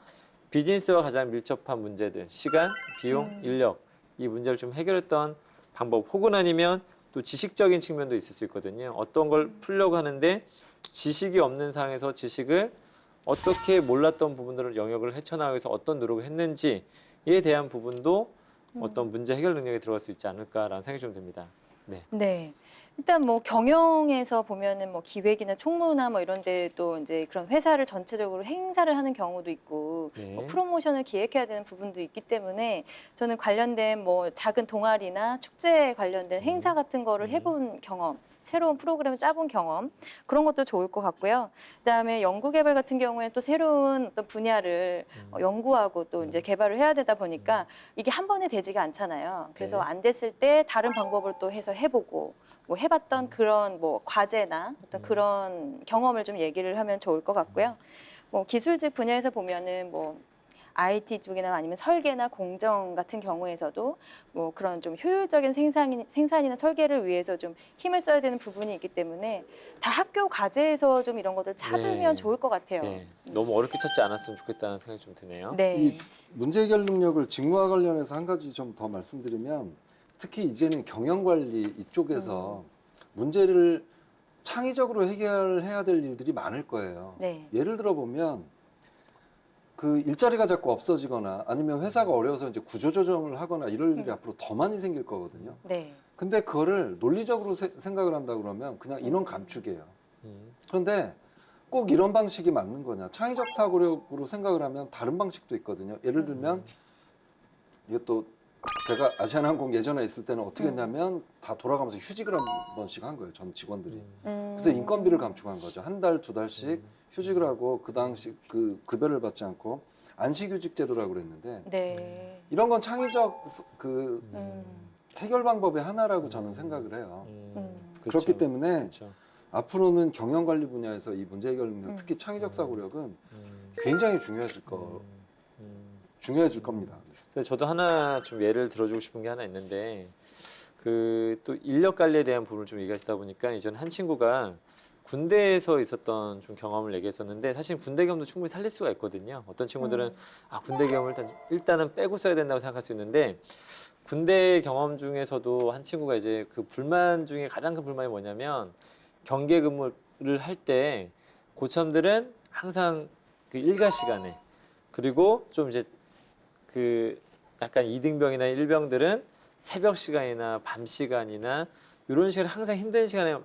비즈니스와 가장 밀접한 문제들, 시간, 비용, 인력 이 문제를 좀 해결했던 방법 혹은 아니면 또 지식적인 측면도 있을 수 있거든요. 어떤 걸 풀려고 하는데 지식이 없는 상황에서 지식을 어떻게 몰랐던 부분들을 영역을 헤쳐나가기 위해서 어떤 노력을 했는지에 대한 부분도 어떤 문제 해결 능력에 들어갈 수 있지 않을까라는 생각이 좀 듭니다. 네. 네. 일단 뭐 경영에서 보면은 뭐 기획이나 총무나 뭐 이런 데도 이제 그런 회사를 전체적으로 행사를 하는 경우도 있고 뭐 프로모션을 기획해야 되는 부분도 있기 때문에 저는 관련된 뭐 작은 동아리나 축제에 관련된 행사 같은 거를 해본 경험, 새로운 프로그램을 짜본 경험 그런 것도 좋을 것 같고요. 그다음에 연구개발 같은 경우에 또 새로운 어떤 분야를 연구하고 또 이제 개발을 해야 되다 보니까 이게 한 번에 되지가 않잖아요. 그래서 안 됐을 때 다른 방법을 또 해서 해보고 뭐 해봤던 그런 뭐 과제나 어떤 그런 경험을 좀 얘기를 하면 좋을 것 같고요. 뭐 기술직 분야에서 보면은 뭐 IT 쪽이나 아니면 설계나 공정 같은 경우에서도 뭐 그런 좀 효율적인 생산이나 설계를 위해서 좀 힘을 써야 되는 부분이 있기 때문에 다 학교 과제에서 좀 이런 것들 찾으면 네. 좋을 것 같아요. 네. 너무 어렵게 찾지 않았으면 좋겠다는 생각이 좀 드네요. 네. 이 문제 해결 능력을 직무와 관련해서 한 가지 좀 더 말씀드리면 특히 이제는 경영관리 이쪽에서 문제를 창의적으로 해결해야 될 일들이 많을 거예요. 네. 예를 들어 보면 그 일자리가 자꾸 없어지거나 아니면 회사가 어려워서 이제 구조조정을 하거나 이럴 일이 앞으로 더 많이 생길 거거든요. 네. 근데 그거를 논리적으로 생각을 한다 그러면 그냥 인원 감축이에요. 그런데 꼭 이런 방식이 맞는 거냐? 창의적 사고력으로 생각을 하면 다른 방식도 있거든요. 예를 들면 이것도 제가 아시아나항공 예전에 있을 때는 어떻게 했냐면 다 돌아가면서 휴직을 한 번씩 한 거예요. 전 직원들이. 그래서 인건비를 감축한 거죠. 한 달, 두 달씩 휴직을 하고 그 당시 그 급여를 받지 않고 안식휴직 제도라고 그랬는데 네. 이런 건 창의적 그 해결 방법의 하나라고 저는 생각을 해요. 그렇기 그렇죠. 때문에 그렇죠. 앞으로는 경영관리 분야에서 이 문제 해결 능력, 특히 창의적 사고력은 굉장히 중요해질 겁니다. 근데 저도 하나 좀 예를 들어주고 싶은 게 하나 있는데 그 또 인력 관리에 대한 부분을 좀 얘기하시다 보니까 이전 한 친구가 군대에서 있었던 좀 경험을 얘기했었는데 사실 군대 경험도 충분히 살릴 수가 있거든요. 어떤 친구들은 아 군대 경험을 일단은 빼고 써야 된다고 생각할 수 있는데 군대 경험 중에서도 한 친구가 이제 그 불만 중에 가장 큰 불만이 뭐냐면 경계 근무를 할 때 고참들은 항상 그 일과 시간에 그리고 좀 이제 그 약간 이등병이나 일병들은 새벽 시간이나 밤 시간이나 이런 시간에 항상 힘든 시간에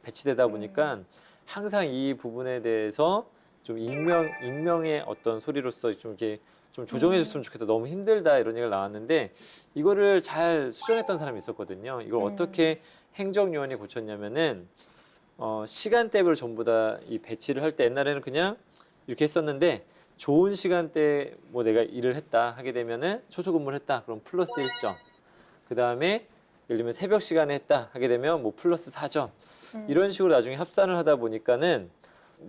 배치되다 보니까 항상 이 부분에 대해서 좀 익명의 어떤 소리로서 좀 이렇게 좀 조정해 줬으면 좋겠다. 너무 힘들다 이런 얘기가 나왔는데 이거를 잘 수정했던 사람이 있었거든요. 이걸 어떻게 행정요원이 고쳤냐면은 시간대별로 전부 다 이 배치를 할 때 옛날에는 그냥 이렇게 했었는데 좋은 시간대 뭐 내가 일을 했다 하게 되면은 초소 근무를 했다 그럼 플러스 1점. 그 다음에 예를 들면 새벽 시간에 했다 하게 되면 뭐 플러스 4점. 이런 식으로 나중에 합산을 하다 보니까는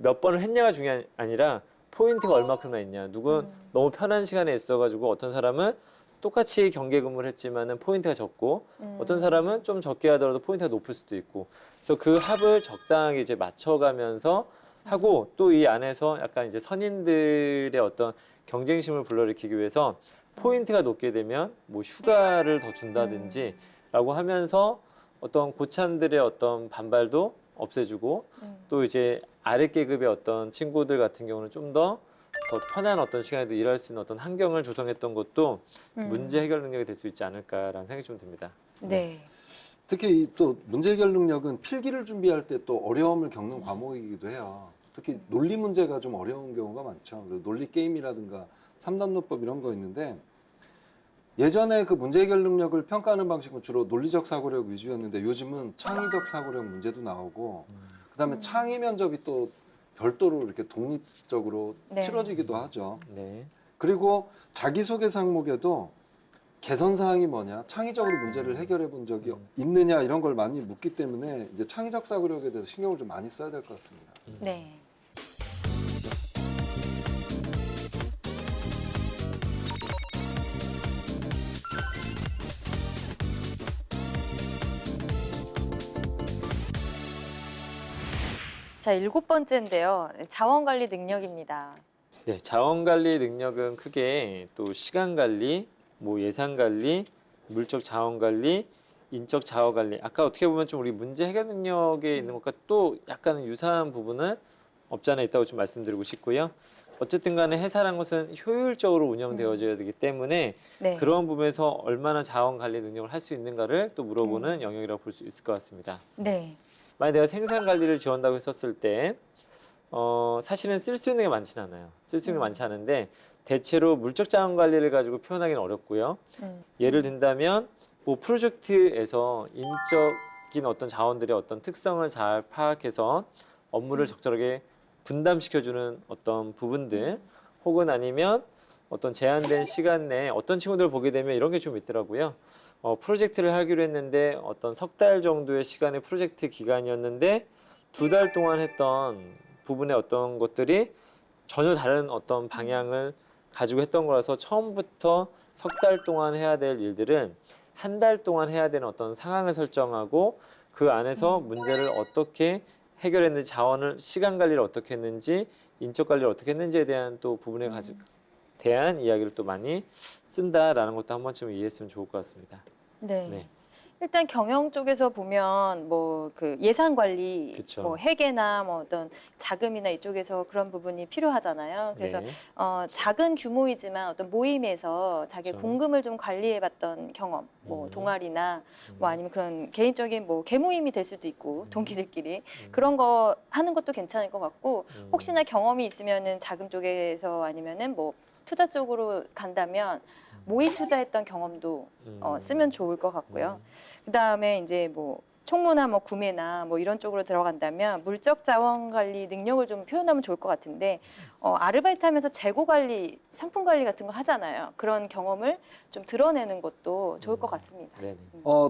몇 번을 했냐가 중요한 아니라 포인트가 얼마큼나 있냐. 누군 너무 편한 시간에 있어가지고 어떤 사람은 똑같이 경계 근무를 했지만은 포인트가 적고 어떤 사람은 좀 적게 하더라도 포인트가 높을 수도 있고. 그래서 그 합을 적당하게 이제 맞춰가면서 하고 또 이 안에서 약간 이제 선임들의 어떤 경쟁심을 불러일으키기 위해서 포인트가 높게 되면 뭐 휴가를 더 준다든지 라고 하면서 어떤 고참들의 어떤 반발도 없애주고 또 이제 아래 계급의 어떤 친구들 같은 경우는 좀 더 편한 어떤 시간에도 일할 수 있는 어떤 환경을 조성했던 것도 문제 해결 능력이 될 수 있지 않을까라는 생각이 좀 듭니다. 네. 특히 또 문제 해결 능력은 필기를 준비할 때 또 어려움을 겪는 과목이기도 해요. 특히 논리 문제가 좀 어려운 경우가 많죠. 그래서 논리 게임이라든가 3단노법 이런 거 있는데 예전에 그 문제 해결 능력을 평가하는 방식은 주로 논리적 사고력 위주였는데 요즘은 창의적 사고력 문제도 나오고 그다음에 창의 면접이 또 별도로 이렇게 독립적으로 네. 치러지기도 하죠. 네. 그리고 자기소개서 항목에도 개선 사항이 뭐냐, 창의적으로 문제를 해결해 본 적이 있느냐 이런 걸 많이 묻기 때문에 이제 창의적 사고력에 대해서 신경을 좀 많이 써야 될 것 같습니다. 네. 자, 7번째인데요. 자원관리 능력입니다. 네, 자원관리 능력은 크게 또 시간관리, 뭐 예산관리, 물적 자원관리, 인적 자원관리. 아까 어떻게 보면 좀 우리 문제 해결 능력에 있는 것과 또 약간 유사한 부분은 없지 않아 있다고 좀 말씀드리고 싶고요. 어쨌든 간에 회사란 것은 효율적으로 운영되어져야 되기 때문에 네. 그런 부분에서 얼마나 자원관리 능력을 할 수 있는가를 또 물어보는 영역이라고 볼 수 있을 것 같습니다. 네. 만약 내가 생산 관리를 지원한다고 했었을 때 사실은 쓸 수 있는 게 많지는 않아요. 쓸 수 있는 게 많지 않은데 대체로 물적 자원 관리를 가지고 표현하기는 어렵고요. 예를 든다면 뭐 프로젝트에서 인적인 어떤 자원들의 어떤 특성을 잘 파악해서 업무를 적절하게 분담시켜주는 어떤 부분들 혹은 아니면 어떤 제한된 시간 내에 어떤 친구들을 보게 되면 이런 게 좀 있더라고요. 프로젝트를 하기로 했는데 어떤 석 달 정도의 시간의 프로젝트 기간이었는데 2달 동안 했던 부분의 어떤 것들이 전혀 다른 어떤 방향을 가지고 했던 거라서 처음부터 석 달 동안 해야 될 일들은 한 달 동안 해야 되는 어떤 상황을 설정하고 그 안에서 문제를 어떻게 해결했는지, 자원을, 시간 관리를 어떻게 했는지, 인적 관리를 어떻게 했는지에 대한 또 부분에 대한 이야기를 또 많이 쓴다라는 것도 한 번쯤 이해했으면 좋을 것 같습니다. 네. 일단 경영 쪽에서 보면 뭐 그 예산 관리, 그쵸. 뭐 회계나 뭐 어떤 자금이나 이쪽에서 그런 부분이 필요하잖아요. 그래서 네. 작은 규모이지만 어떤 모임에서 자기 그쵸. 공금을 좀 관리해봤던 경험, 뭐 동아리나 뭐 아니면 그런 개인적인 뭐 개모임이 될 수도 있고 동기들끼리 그런 거 하는 것도 괜찮을 것 같고 혹시나 경험이 있으면은 자금 쪽에서 아니면은 뭐 투자 쪽으로 간다면 모의 투자했던 경험도 쓰면 좋을 것 같고요. 그다음에 이제 뭐 총무나 뭐 구매나 뭐 이런 쪽으로 들어간다면 물적 자원 관리 능력을 좀 표현하면 좋을 것 같은데 아르바이트 하면서 재고 관리, 상품 관리 같은 거 하잖아요. 그런 경험을 좀 드러내는 것도 좋을 것 같습니다.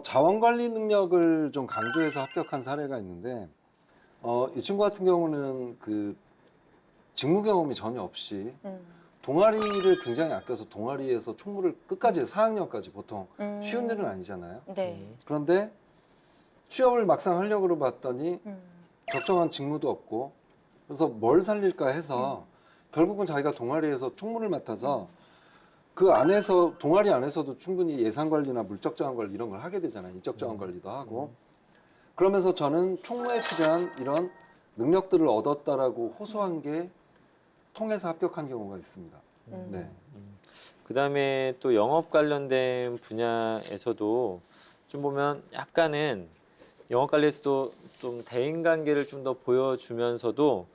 자원 관리 능력을 좀 강조해서 합격한 사례가 있는데 이 친구 같은 경우는 그 직무 경험이 전혀 없이 동아리를 굉장히 아껴서 동아리에서 총무를 끝까지 4학년까지 보통 쉬운 일은 아니잖아요. 네. 그런데 취업을 막상 하려고 봤더니 적정한 직무도 없고 그래서 뭘 살릴까 해서 결국은 자기가 동아리에서 총무를 맡아서 그 안에서 동아리 안에서도 충분히 예산 관리나 물적 자원 관리 이런 걸 하게 되잖아요. 인적 자원 관리도 하고 그러면서 저는 총무에 필요한 이런 능력들을 얻었다라고 호소한 게 통해서 합격한 경우가 있습니다. 네. 그다음에 또 영업 관련된 분야에서도 좀 보면 약간은 영업 관리에서도 좀 대인 관계를 좀 더 보여주면서도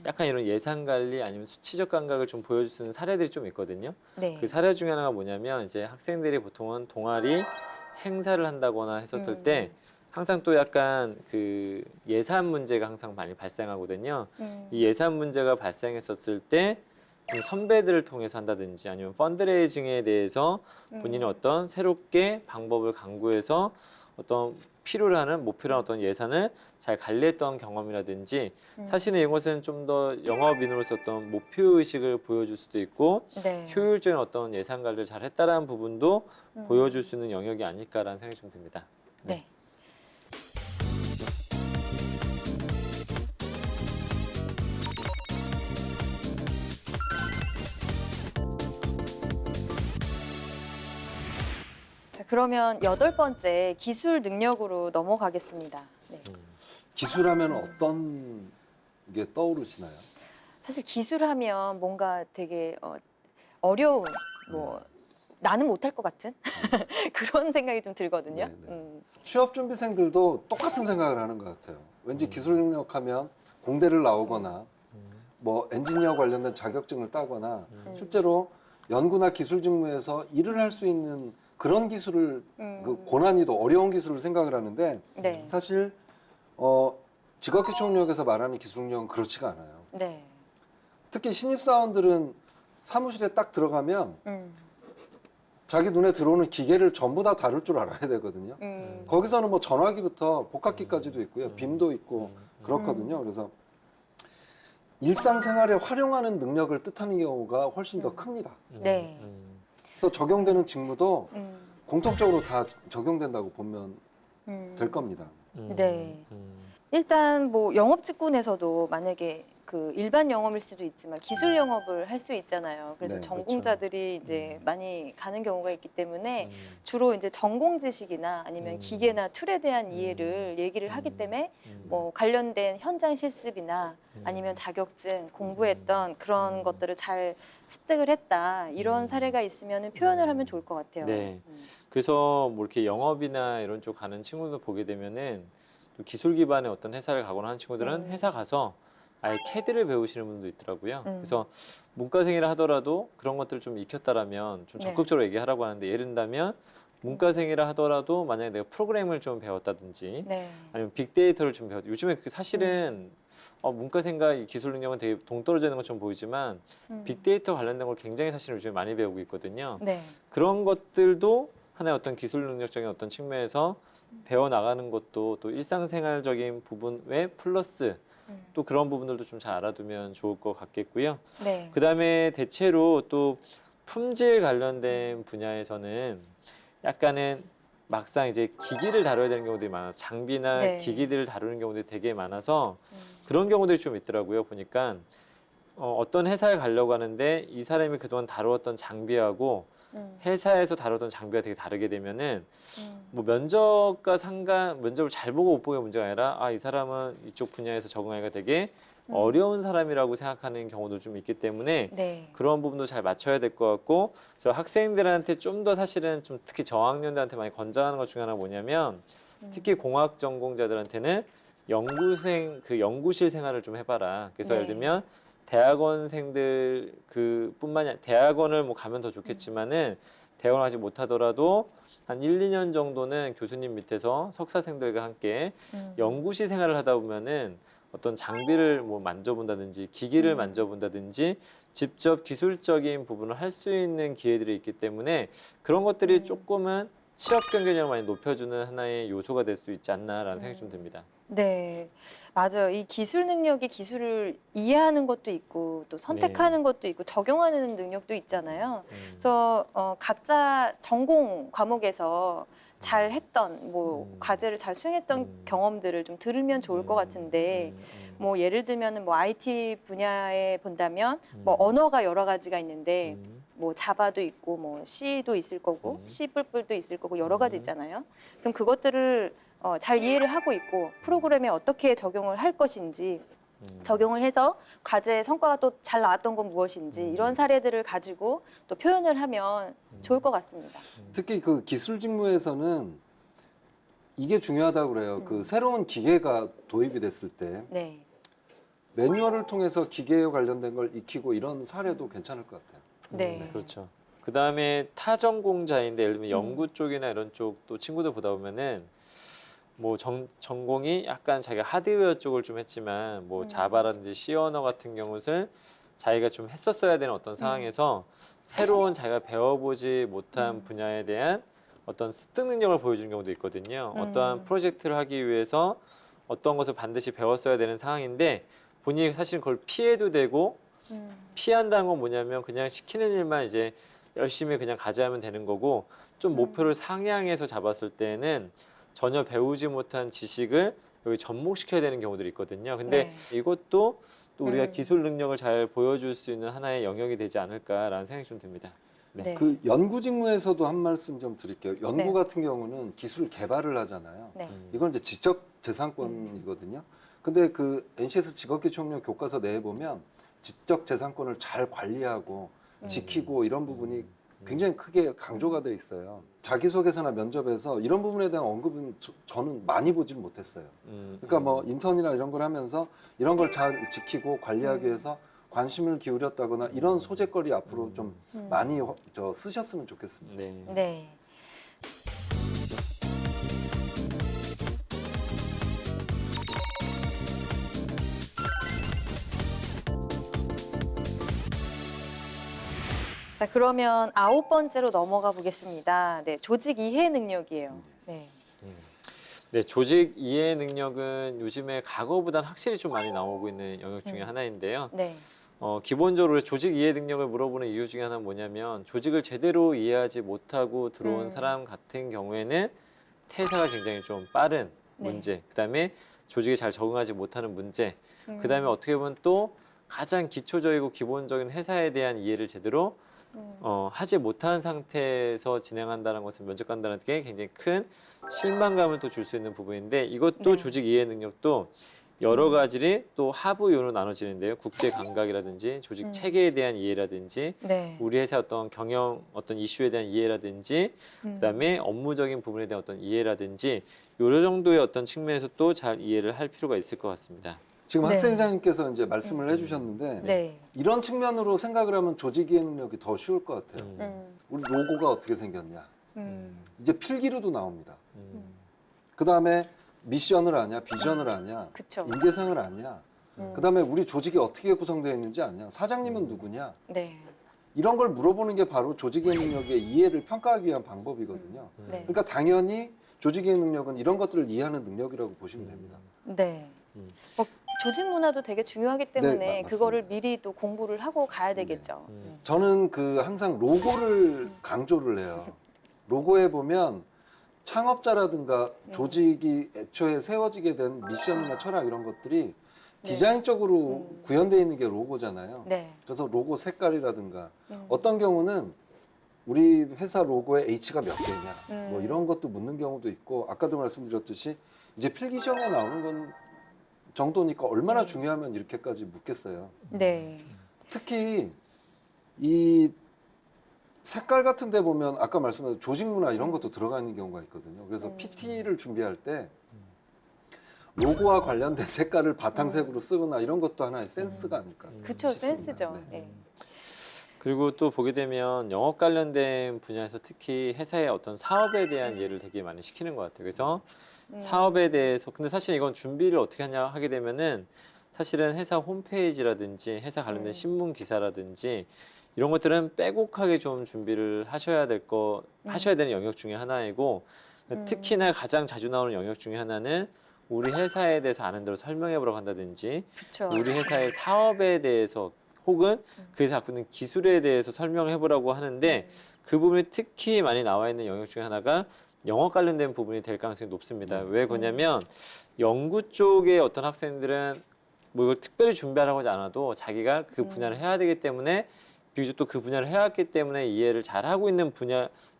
약간 이런 예산 관리 아니면 수치적 감각을 좀 보여줄 수 있는 사례들이 좀 있거든요. 네. 그 사례 중에 하나가 뭐냐면 이제 학생들이 보통은 동아리 행사를 한다거나 했었을 때 항상 또 약간 그 예산 문제가 항상 많이 발생하거든요. 이 예산 문제가 발생했었을 때 좀 선배들을 통해서 한다든지 아니면 펀드레이징에 대해서 본인의 어떤 새롭게 방법을 강구해서 어떤 필요로 하는 목표로 하는 어떤 예산을 잘 관리했던 경험이라든지 사실은 이것은 좀 더 영업인으로서 어떤 목표의식을 보여줄 수도 있고 네. 효율적인 어떤 예산 관리를 잘 했다라는 부분도 보여줄 수 있는 영역이 아닐까라는 생각이 좀 듭니다. 네. 자, 그러면 8번째 기술 능력으로 넘어가겠습니다. 네. 기술하면 어떤 게 떠오르시나요? 사실 기술하면 뭔가 되게 어려운 뭐 나는 못할 것 같은 그런 생각이 좀 들거든요. 취업 준비생들도 똑같은 생각을 하는 것 같아요. 왠지 기술 능력하면 공대를 나오거나 뭐 엔지니어 관련된 자격증을 따거나 실제로 연구나 기술 직무에서 일을 할 수 있는 그런 기술을 그 고난이도 어려운 기술을 생각을 하는데 네. 사실 직업기초능력에서 말하는 기술 능력은 그렇지가 않아요. 네. 특히 신입사원들은 사무실에 딱 들어가면 자기 눈에 들어오는 기계를 전부 다 다룰 줄 알아야 되거든요. 거기서는 뭐 전화기부터 복합기까지도 있고요. 빔도 있고 그렇거든요. 그래서 일상생활에 활용하는 능력을 뜻하는 경우가 훨씬 더 큽니다. 네. 그래서 적용되는 직무도 공통적으로 다 적용된다고 보면 될 겁니다. 네. 일단 뭐 영업 직군에서도 만약에 그 일반 영업일 수도 있지만 기술 영업을 할 수 있잖아요. 그래서 네, 전공자들이 이제 많이 가는 경우가 있기 때문에 주로 이제 전공 지식이나 아니면 기계나 툴에 대한 이해를 얘기를 하기 때문에 뭐 관련된 현장 실습이나 아니면 자격증 공부했던 그런 것들을 잘 습득을 했다 이런 사례가 있으면 표현을 하면 좋을 것 같아요. 네. 그래서 뭐 이렇게 영업이나 이런 쪽 가는 친구들 보게 되면은 또 기술 기반의 어떤 회사를 가거나 하는 친구들은 회사 가서 아예 CAD를 배우시는 분도 있더라고요. 그래서 문과생이라 하더라도 그런 것들을 좀 익혔다라면 좀 적극적으로 얘기하라고 하는데 예를 들면 문과생이라 하더라도 만약에 내가 프로그램을 좀 배웠다든지 아니면 빅데이터를 좀 배웠다. 요즘에 그 사실은 문과생과 이 기술 능력은 되게 동떨어져 있는 것처럼 보이지만 빅데이터 관련된 걸 굉장히 사실 요즘에 많이 배우고 있거든요. 네. 그런 것들도 하나의 어떤 기술 능력적인 어떤 측면에서 배워 나가는 것도 또 일상생활적인 부분 외 플러스 또 그런 부분들도 좀 잘 알아두면 좋을 것 같겠고요. 네. 그다음에 대체로 또 품질 관련된 분야에서는 약간은 막상 이제 기기를 다뤄야 되는 경우들이 많아서 장비나 네. 기기들을 다루는 경우들이 되게 많아서 그런 경우들이 좀 있더라고요. 보니까 어떤 회사에 가려고 하는데 이 사람이 그동안 다루었던 장비하고 회사에서 다루던 장비가 되게 다르게 되면은 뭐 면접을 잘 보고 못 보게 문제가 아니라 아, 이 사람은 이쪽 분야에서 적응하기가 되게 어려운 사람이라고 생각하는 경우도 좀 있기 때문에 네. 그런 부분도 잘 맞춰야 될 것 같고 그래서 학생들한테 좀 더 사실은 좀 특히 저학년들한테 많이 권장하는 것 중에 하나가 뭐냐면 특히 공학 전공자들한테는 연구실 생활을 좀 해봐라. 그래서 네. 예를 들면 대학원생들 뿐만이 아니라 대학원을 뭐 가면 더 좋겠지만은 대학원 하지 못하더라도 한 1, 2년 정도는 교수님 밑에서 석사생들과 함께 연구실 생활을 하다 보면은 어떤 장비를 뭐 만져본다든지 기기를 만져본다든지 직접 기술적인 부분을 할 수 있는 기회들이 있기 때문에 그런 것들이 조금은 취업 경쟁력을 많이 높여주는 하나의 요소가 될 수 있지 않나라는 생각이 좀 듭니다. 네, 맞아요. 이 기술 능력이 기술을 이해하는 것도 있고 또 선택하는 것도 있고 적용하는 능력도 있잖아요. 그래서 각자 전공 과목에서 잘 했던 뭐 과제를 잘 수행했던 경험들을 좀 들으면 좋을 것 같은데 뭐 예를 들면은 뭐 IT 분야에 본다면 뭐 언어가 여러 가지가 있는데 뭐 자바도 있고 뭐 C도 있을 거고 C++도 있을 거고 여러 가지 있잖아요. 그럼 그것들을 잘 이해를 하고 있고 프로그램에 어떻게 적용을 할 것인지 적용을 해서 과제 성과가 또 잘 나왔던 건 무엇인지 이런 사례들을 가지고 또 표현을 하면 좋을 것 같습니다. 특히 그 기술 직무에서는 이게 중요하다고 그래요. 그 새로운 기계가 도입이 됐을 때 네. 매뉴얼을 통해서 기계에 관련된 걸 익히고 이런 사례도 괜찮을 것 같아요. 네. 그렇죠. 그 다음에 타전공자인데 예를 들면 연구 쪽이나 이런 쪽 또 친구들 보다 보면은 뭐 전공이 약간 자기가 하드웨어 쪽을 좀 했지만 뭐 자바라든지 C 언어 같은 경우를 자기가 좀 했었어야 되는 어떤 상황에서 새로운 자기가 배워보지 못한 분야에 대한 어떤 습득 능력을 보여주는 경우도 있거든요. 어떠한 프로젝트를 하기 위해서 어떤 것을 반드시 배웠어야 되는 상황인데 본인이 사실 그걸 피해도 되고 피한다는 건 뭐냐면 그냥 시키는 일만 이제 열심히 그냥 가져가면 되는 거고 좀 목표를 상향해서 잡았을 때는 전혀 배우지 못한 지식을 여기 접목시켜야 되는 경우들이 있거든요. 근데 이것도 또 우리가 기술 능력을 잘 보여줄 수 있는 하나의 영역이 되지 않을까라는 생각이 좀 듭니다. 네. 그 연구 직무에서도 한 말씀 좀 드릴게요. 연구 네. 같은 경우는 기술 개발을 하잖아요. 네. 이건 이제 지적 재산권이거든요. 근데 그 NCS 직업기초학력 교과서 내에 보면 지적 재산권을 잘 관리하고 지키고 이런 부분이 굉장히 크게 강조가 돼 있어요. 자기소개서나 면접에서 이런 부분에 대한 언급은 저는 많이 보질 못했어요. 그러니까 뭐 인턴이나 이런 걸 하면서 이런 걸 잘 지키고 관리하기 위해서 관심을 기울였다거나 이런 소재거리 앞으로 좀 많이 쓰셨으면 좋겠습니다. 네. 네. 자, 그러면 9번째로 넘어가 보겠습니다. 네, 조직 이해 능력이에요. 네. 네, 조직 이해 능력은 요즘에 과거보다는 확실히 좀 많이 나오고 있는 영역 중에 하나인데요. 네. 기본적으로 조직 이해 능력을 물어보는 이유 중에 하나는 뭐냐면 조직을 제대로 이해하지 못하고 들어온 사람 같은 경우에는 퇴사가 굉장히 좀 빠른 문제, 그다음에 조직에 잘 적응하지 못하는 문제, 그다음에 어떻게 보면 또 가장 기초적이고 기본적인 회사에 대한 이해를 제대로 하지 못한 상태에서 진행한다는 것은 면접관들한테 굉장히 큰 실망감을 또 줄 수 있는 부분인데 이것도 조직 이해 능력도 여러 가지를 또 하부 요로 나눠지는데요. 국제 감각이라든지 조직 체계에 대한 이해라든지 우리 회사 어떤 경영 어떤 이슈에 대한 이해라든지 그다음에 업무적인 부분에 대한 어떤 이해라든지 여러 정도의 어떤 측면에서 또 잘 이해를 할 필요가 있을 것 같습니다. 지금 학생장님께서 이제 말씀을 해주셨는데 이런 측면으로 생각을 하면 조직 이해 능력이 더 쉬울 것 같아요. 우리 로고가 어떻게 생겼냐. 이제 필기로도 나옵니다. 그다음에 미션을 아냐, 비전을 아냐, 그쵸. 인재상을 아냐. 그다음에 우리 조직이 어떻게 구성되어 있는지 아냐. 사장님은 누구냐. 네. 이런 걸 물어보는 게 바로 조직 이해 능력의 이해를 평가하기 위한 방법이거든요. 그러니까 당연히 조직 이해 능력은 이런 것들을 이해하는 능력이라고 보시면 됩니다. 네. 조직 문화도 되게 중요하기 때문에 맞습니다. 그거를 미리 또 공부를 하고 가야 되겠죠. 저는 그 항상 로고를 강조를 해요. 로고에 보면 창업자라든가 조직이 애초에 세워지게 된 미션이나 철학 이런 것들이 디자인적으로 구현되어 있는 게 로고잖아요. 네. 그래서 로고 색깔이라든가 어떤 경우는 우리 회사 로고에 H가 몇 개냐 뭐 이런 것도 묻는 경우도 있고 아까도 말씀드렸듯이 이제 필기시험에 나오는 건 정도니까 얼마나 중요하면 이렇게까지 묻겠어요. 네. 특히 이 색깔 같은 데 보면 아까 말씀하신 조직 문화 이런 것도 들어가 있는 경우가 있거든요. 그래서 PT를 준비할 때 로고와 관련된 색깔을 바탕색으로 쓰거나 이런 것도 하나의 센스가 아닐까. 그쵸, 센스죠. 네. 네. 그리고 또 보게 되면 영업 관련된 분야에서 특히 회사의 어떤 사업에 대한 이해를 되게 많이 시키는 것 같아요. 그래서 사업에 대해서 근데 사실 이건 준비를 어떻게 하냐 하게 되면은 사실은 회사 홈페이지라든지 회사 관련된 신문 기사라든지 이런 것들은 빼곡하게 좀 준비를 하셔야 하셔야 되는 영역 중에 하나이고 특히나 가장 자주 나오는 영역 중에 하나는 우리 회사에 대해서 아는 대로 설명해 보라고 한다든지 그쵸. 우리 회사의 사업에 대해서 혹은 그 회사 갖고 있는 기술에 대해서 설명을 해보라고 하는데 그 부분이 특히 많이 나와 있는 영역 중에 하나가 영어 관련된 부분이 될 가능성이 높습니다. 왜 그러냐면 연구 쪽의 어떤 학생들은 뭐 이걸 특별히 준비하라고 하지 않아도 자기가 그 분야를 해야 되기 때문에 비교적 또 그 분야를 해왔기 때문에 이해를 잘 하고 있는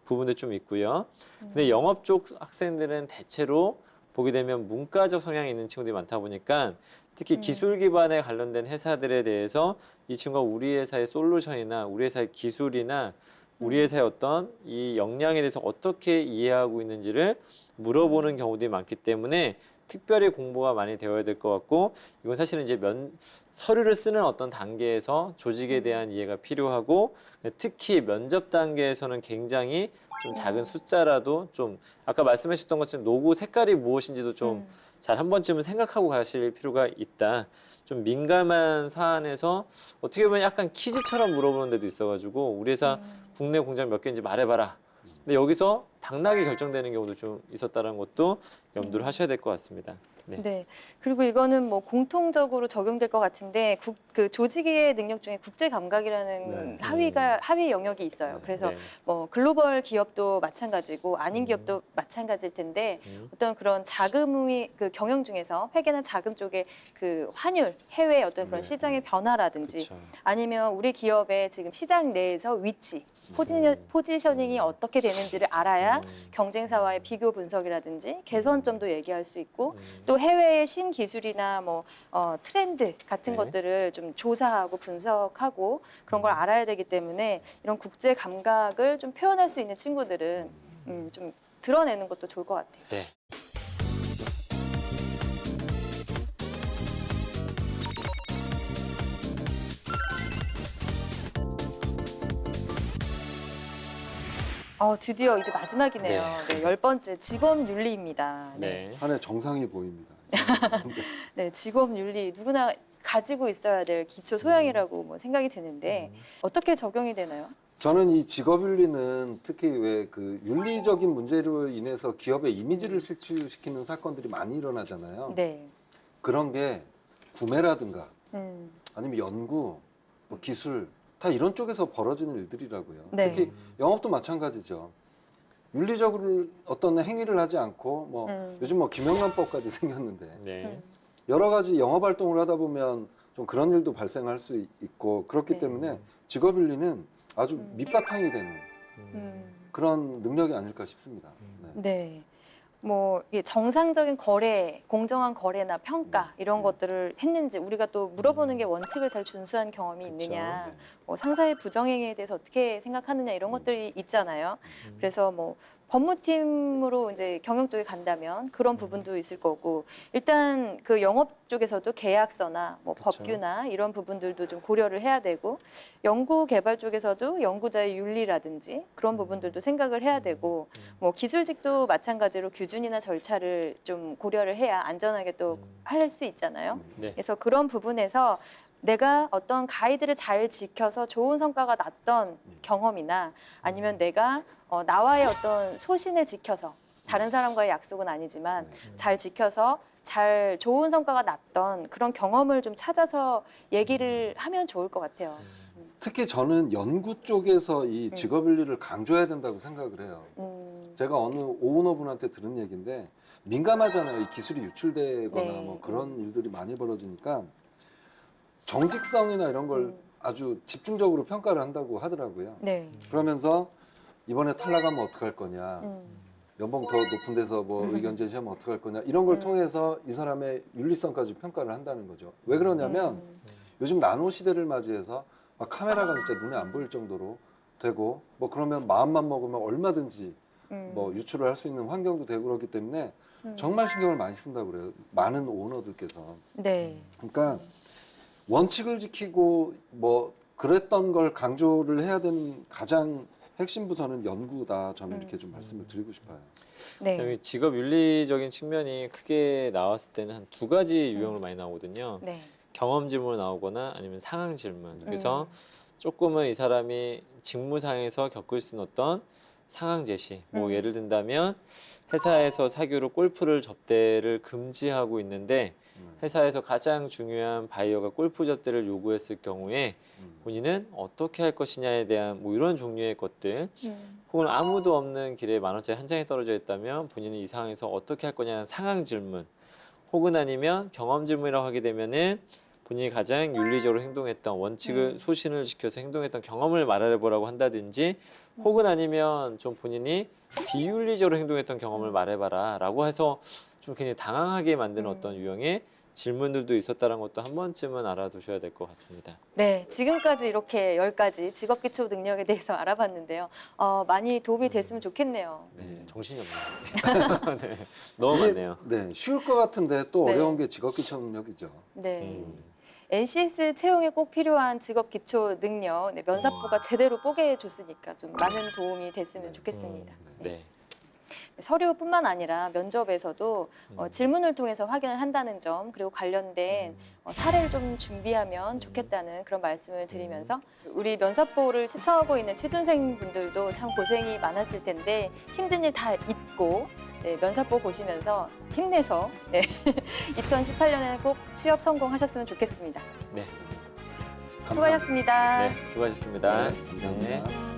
부분도 좀 있고요. 근데 영업 쪽 학생들은 대체로 보게 되면 문과적 성향이 있는 친구들이 많다 보니까 특히 기술 기반에 관련된 회사들에 대해서 이 친구가 우리 회사의 솔루션이나 우리 회사의 기술이나 우리 회사의 어떤 이 역량에 대해서 어떻게 이해하고 있는지를 물어보는 경우들이 많기 때문에 특별히 공부가 많이 되어야 될 것 같고 이건 사실은 이제 서류를 쓰는 어떤 단계에서 조직에 대한 이해가 필요하고 특히 면접 단계에서는 굉장히 좀 작은 숫자라도 좀 아까 말씀하셨던 것처럼 로고 색깔이 무엇인지도 좀 잘 한 번쯤은 생각하고 가실 필요가 있다. 좀 민감한 사안에서 어떻게 보면 약간 퀴즈처럼 물어보는 데도 있어가지고 우리 회사 국내 공장 몇 개인지 말해봐라. 근데 여기서 당락이 결정되는 경우도 좀 있었다는 것도 염두를 하셔야 될 것 같습니다. 네. 네. 그리고 이거는 뭐 공통적으로 적용될 것 같은데 그 조직의 능력 중에 국제 감각이라는 하위 영역이 있어요. 그래서 네. 뭐 글로벌 기업도 마찬가지고 아닌 기업도 마찬가지일 텐데 어떤 그런 자금의 그 경영 중에서 회계나 자금 쪽에 그 환율, 해외 어떤 그런 시장의 변화라든지 아니면 우리 기업의 지금 시장 내에서 위치, 포지셔닝이 어떻게 되는지를 알아야 경쟁사와의 비교 분석이라든지 개선점도 얘기할 수 있고 또 해외의 신기술이나 뭐 트렌드 같은 것들을 좀 조사하고 분석하고 그런 걸 알아야 되기 때문에 이런 국제 감각을 좀 표현할 수 있는 친구들은 좀 드러내는 것도 좋을 것 같아요. 네. 드디어 이제 마지막이네요. 네, 10번째 직업 윤리입니다. 네. 산에 정상이 보입니다. 네, 직업 윤리 누구나 가지고 있어야 될 기초 소양이라고 뭐 생각이 드는데 어떻게 적용이 되나요? 저는 이 직업윤리는 특히 왜 그 윤리적인 문제로 인해서 기업의 이미지를 실추시키는 사건들이 많이 일어나잖아요. 네. 그런 게 구매라든가 아니면 연구, 뭐 기술 다 이런 쪽에서 벌어지는 일들이라고요. 네. 특히 영업도 마찬가지죠. 윤리적으로 어떤 행위를 하지 않고 뭐 요즘 뭐 김영란법까지 생겼는데 네. 여러 가지 영업 활동을 하다 보면 좀 그런 일도 발생할 수 있고 그렇기 때문에 직업윤리는 아주 밑바탕이 되는 그런 능력이 아닐까 싶습니다. 네. 뭐 이게 정상적인 거래, 공정한 거래나 평가 이런 것들을 했는지 우리가 또 물어보는 게 원칙을 잘 준수한 경험이 있느냐, 뭐 상사의 부정행위에 대해서 어떻게 생각하느냐 이런 것들이 있잖아요. 그래서 뭐 법무팀으로 이제 경영 쪽에 간다면 그런 부분도 있을 거고 일단 그 영업 쪽에서도 계약서나 뭐 법규나 이런 부분들도 좀 고려를 해야 되고 연구 개발 쪽에서도 연구자의 윤리라든지 그런 부분들도 생각을 해야 되고 뭐 기술직도 마찬가지로 규준이나 절차를 좀 고려를 해야 안전하게 또 할 수 있잖아요. 네. 그래서 그런 부분에서 내가 어떤 가이드를 잘 지켜서 좋은 성과가 났던 경험이나 아니면 내가 나와의 어떤 소신을 지켜서 다른 사람과의 약속은 아니지만 잘 지켜서 잘 좋은 성과가 났던 그런 경험을 좀 찾아서 얘기를 하면 좋을 것 같아요. 특히 저는 연구 쪽에서 이 직업윤리를 강조해야 된다고 생각을 해요. 제가 어느 오너분한테 들은 얘기인데 민감하잖아요. 이 기술이 유출되거나 네. 뭐 그런 일들이 많이 벌어지니까 정직성이나 이런 걸 아주 집중적으로 평가를 한다고 하더라고요. 네. 그러면서 이번에 탈락하면 어떡할 거냐. 연봉 더 높은 데서 뭐 의견 제시하면 어떡할 거냐. 이런 걸 통해서 이 사람의 윤리성까지 평가를 한다는 거죠. 왜 그러냐면 요즘 나노 시대를 맞이해서 막 카메라가 진짜 눈에 안 보일 정도로 되고 뭐 그러면 마음만 먹으면 얼마든지 뭐 유출을 할 수 있는 환경도 되고 그렇기 때문에 정말 신경을 많이 쓴다고 그래요. 많은 오너들께서. 네. 그러니까 원칙을 지키고 뭐 그랬던 걸 강조를 해야 되는 가장 핵심 부서는 연구다. 저는 이렇게 좀 말씀을 드리고 싶어요. 네. 여기 직업 윤리적인 측면이 크게 나왔을 때는 한 두 가지 유형으로 많이 나오거든요. 네. 경험 질문 나오거나 아니면 상황 질문. 그래서 조금은 이 사람이 직무상에서 겪을 수 있는 어떤 상황 제시. 뭐 예를 든다면 회사에서 사교로 골프를 접대를 금지하고 있는데 회사에서 가장 중요한 바이어가 골프 접대를 요구했을 경우에 본인은 어떻게 할 것이냐에 대한 뭐 이런 종류의 것들 혹은 아무도 없는 길에 10,000원짜리 한 장이 떨어져 있다면 본인은 이 상황에서 어떻게 할 거냐는 상황 질문 혹은 아니면 경험 질문이라고 하게 되면은 본인이 가장 윤리적으로 행동했던 원칙을 소신을 지켜서 행동했던 경험을 말해보라고 한다든지 혹은 아니면 좀 본인이 비윤리적으로 행동했던 경험을 말해봐라 라고 해서 좀 굉장히 당황하게 만드는 어떤 유형의 질문들도 있었다는 것도 한 번쯤은 알아두셔야 될 것 같습니다. 네, 지금까지 이렇게 10가지 직업기초 능력에 대해서 알아봤는데요. 많이 도움이 됐으면 좋겠네요. 네, 정신이 없네요. 네, 너무 많네요. 네, 쉬울 것 같은데 또 네. 어려운 게 직업기초 능력이죠. 네. NCS 채용에 꼭 필요한 직업기초 능력, 네, 면사포가 제대로 뽀개줬으니까 좀 많은 도움이 됐으면 좋겠습니다. 네. 서류뿐만 아니라 면접에서도 질문을 통해서 확인을 한다는 점, 그리고 관련된 사례를 좀 준비하면 좋겠다는 그런 말씀을 드리면서 우리 면사포를 시청하고 있는 취준생 분들도 참 고생이 많았을 텐데 힘든 일 다 잊고 네, 면사포 보시면서 힘내서 네, 2018년에는 꼭 취업 성공하셨으면 좋겠습니다. 네. 수고하셨습니다. 네, 수고하셨습니다. 네, 감사합니다. 네.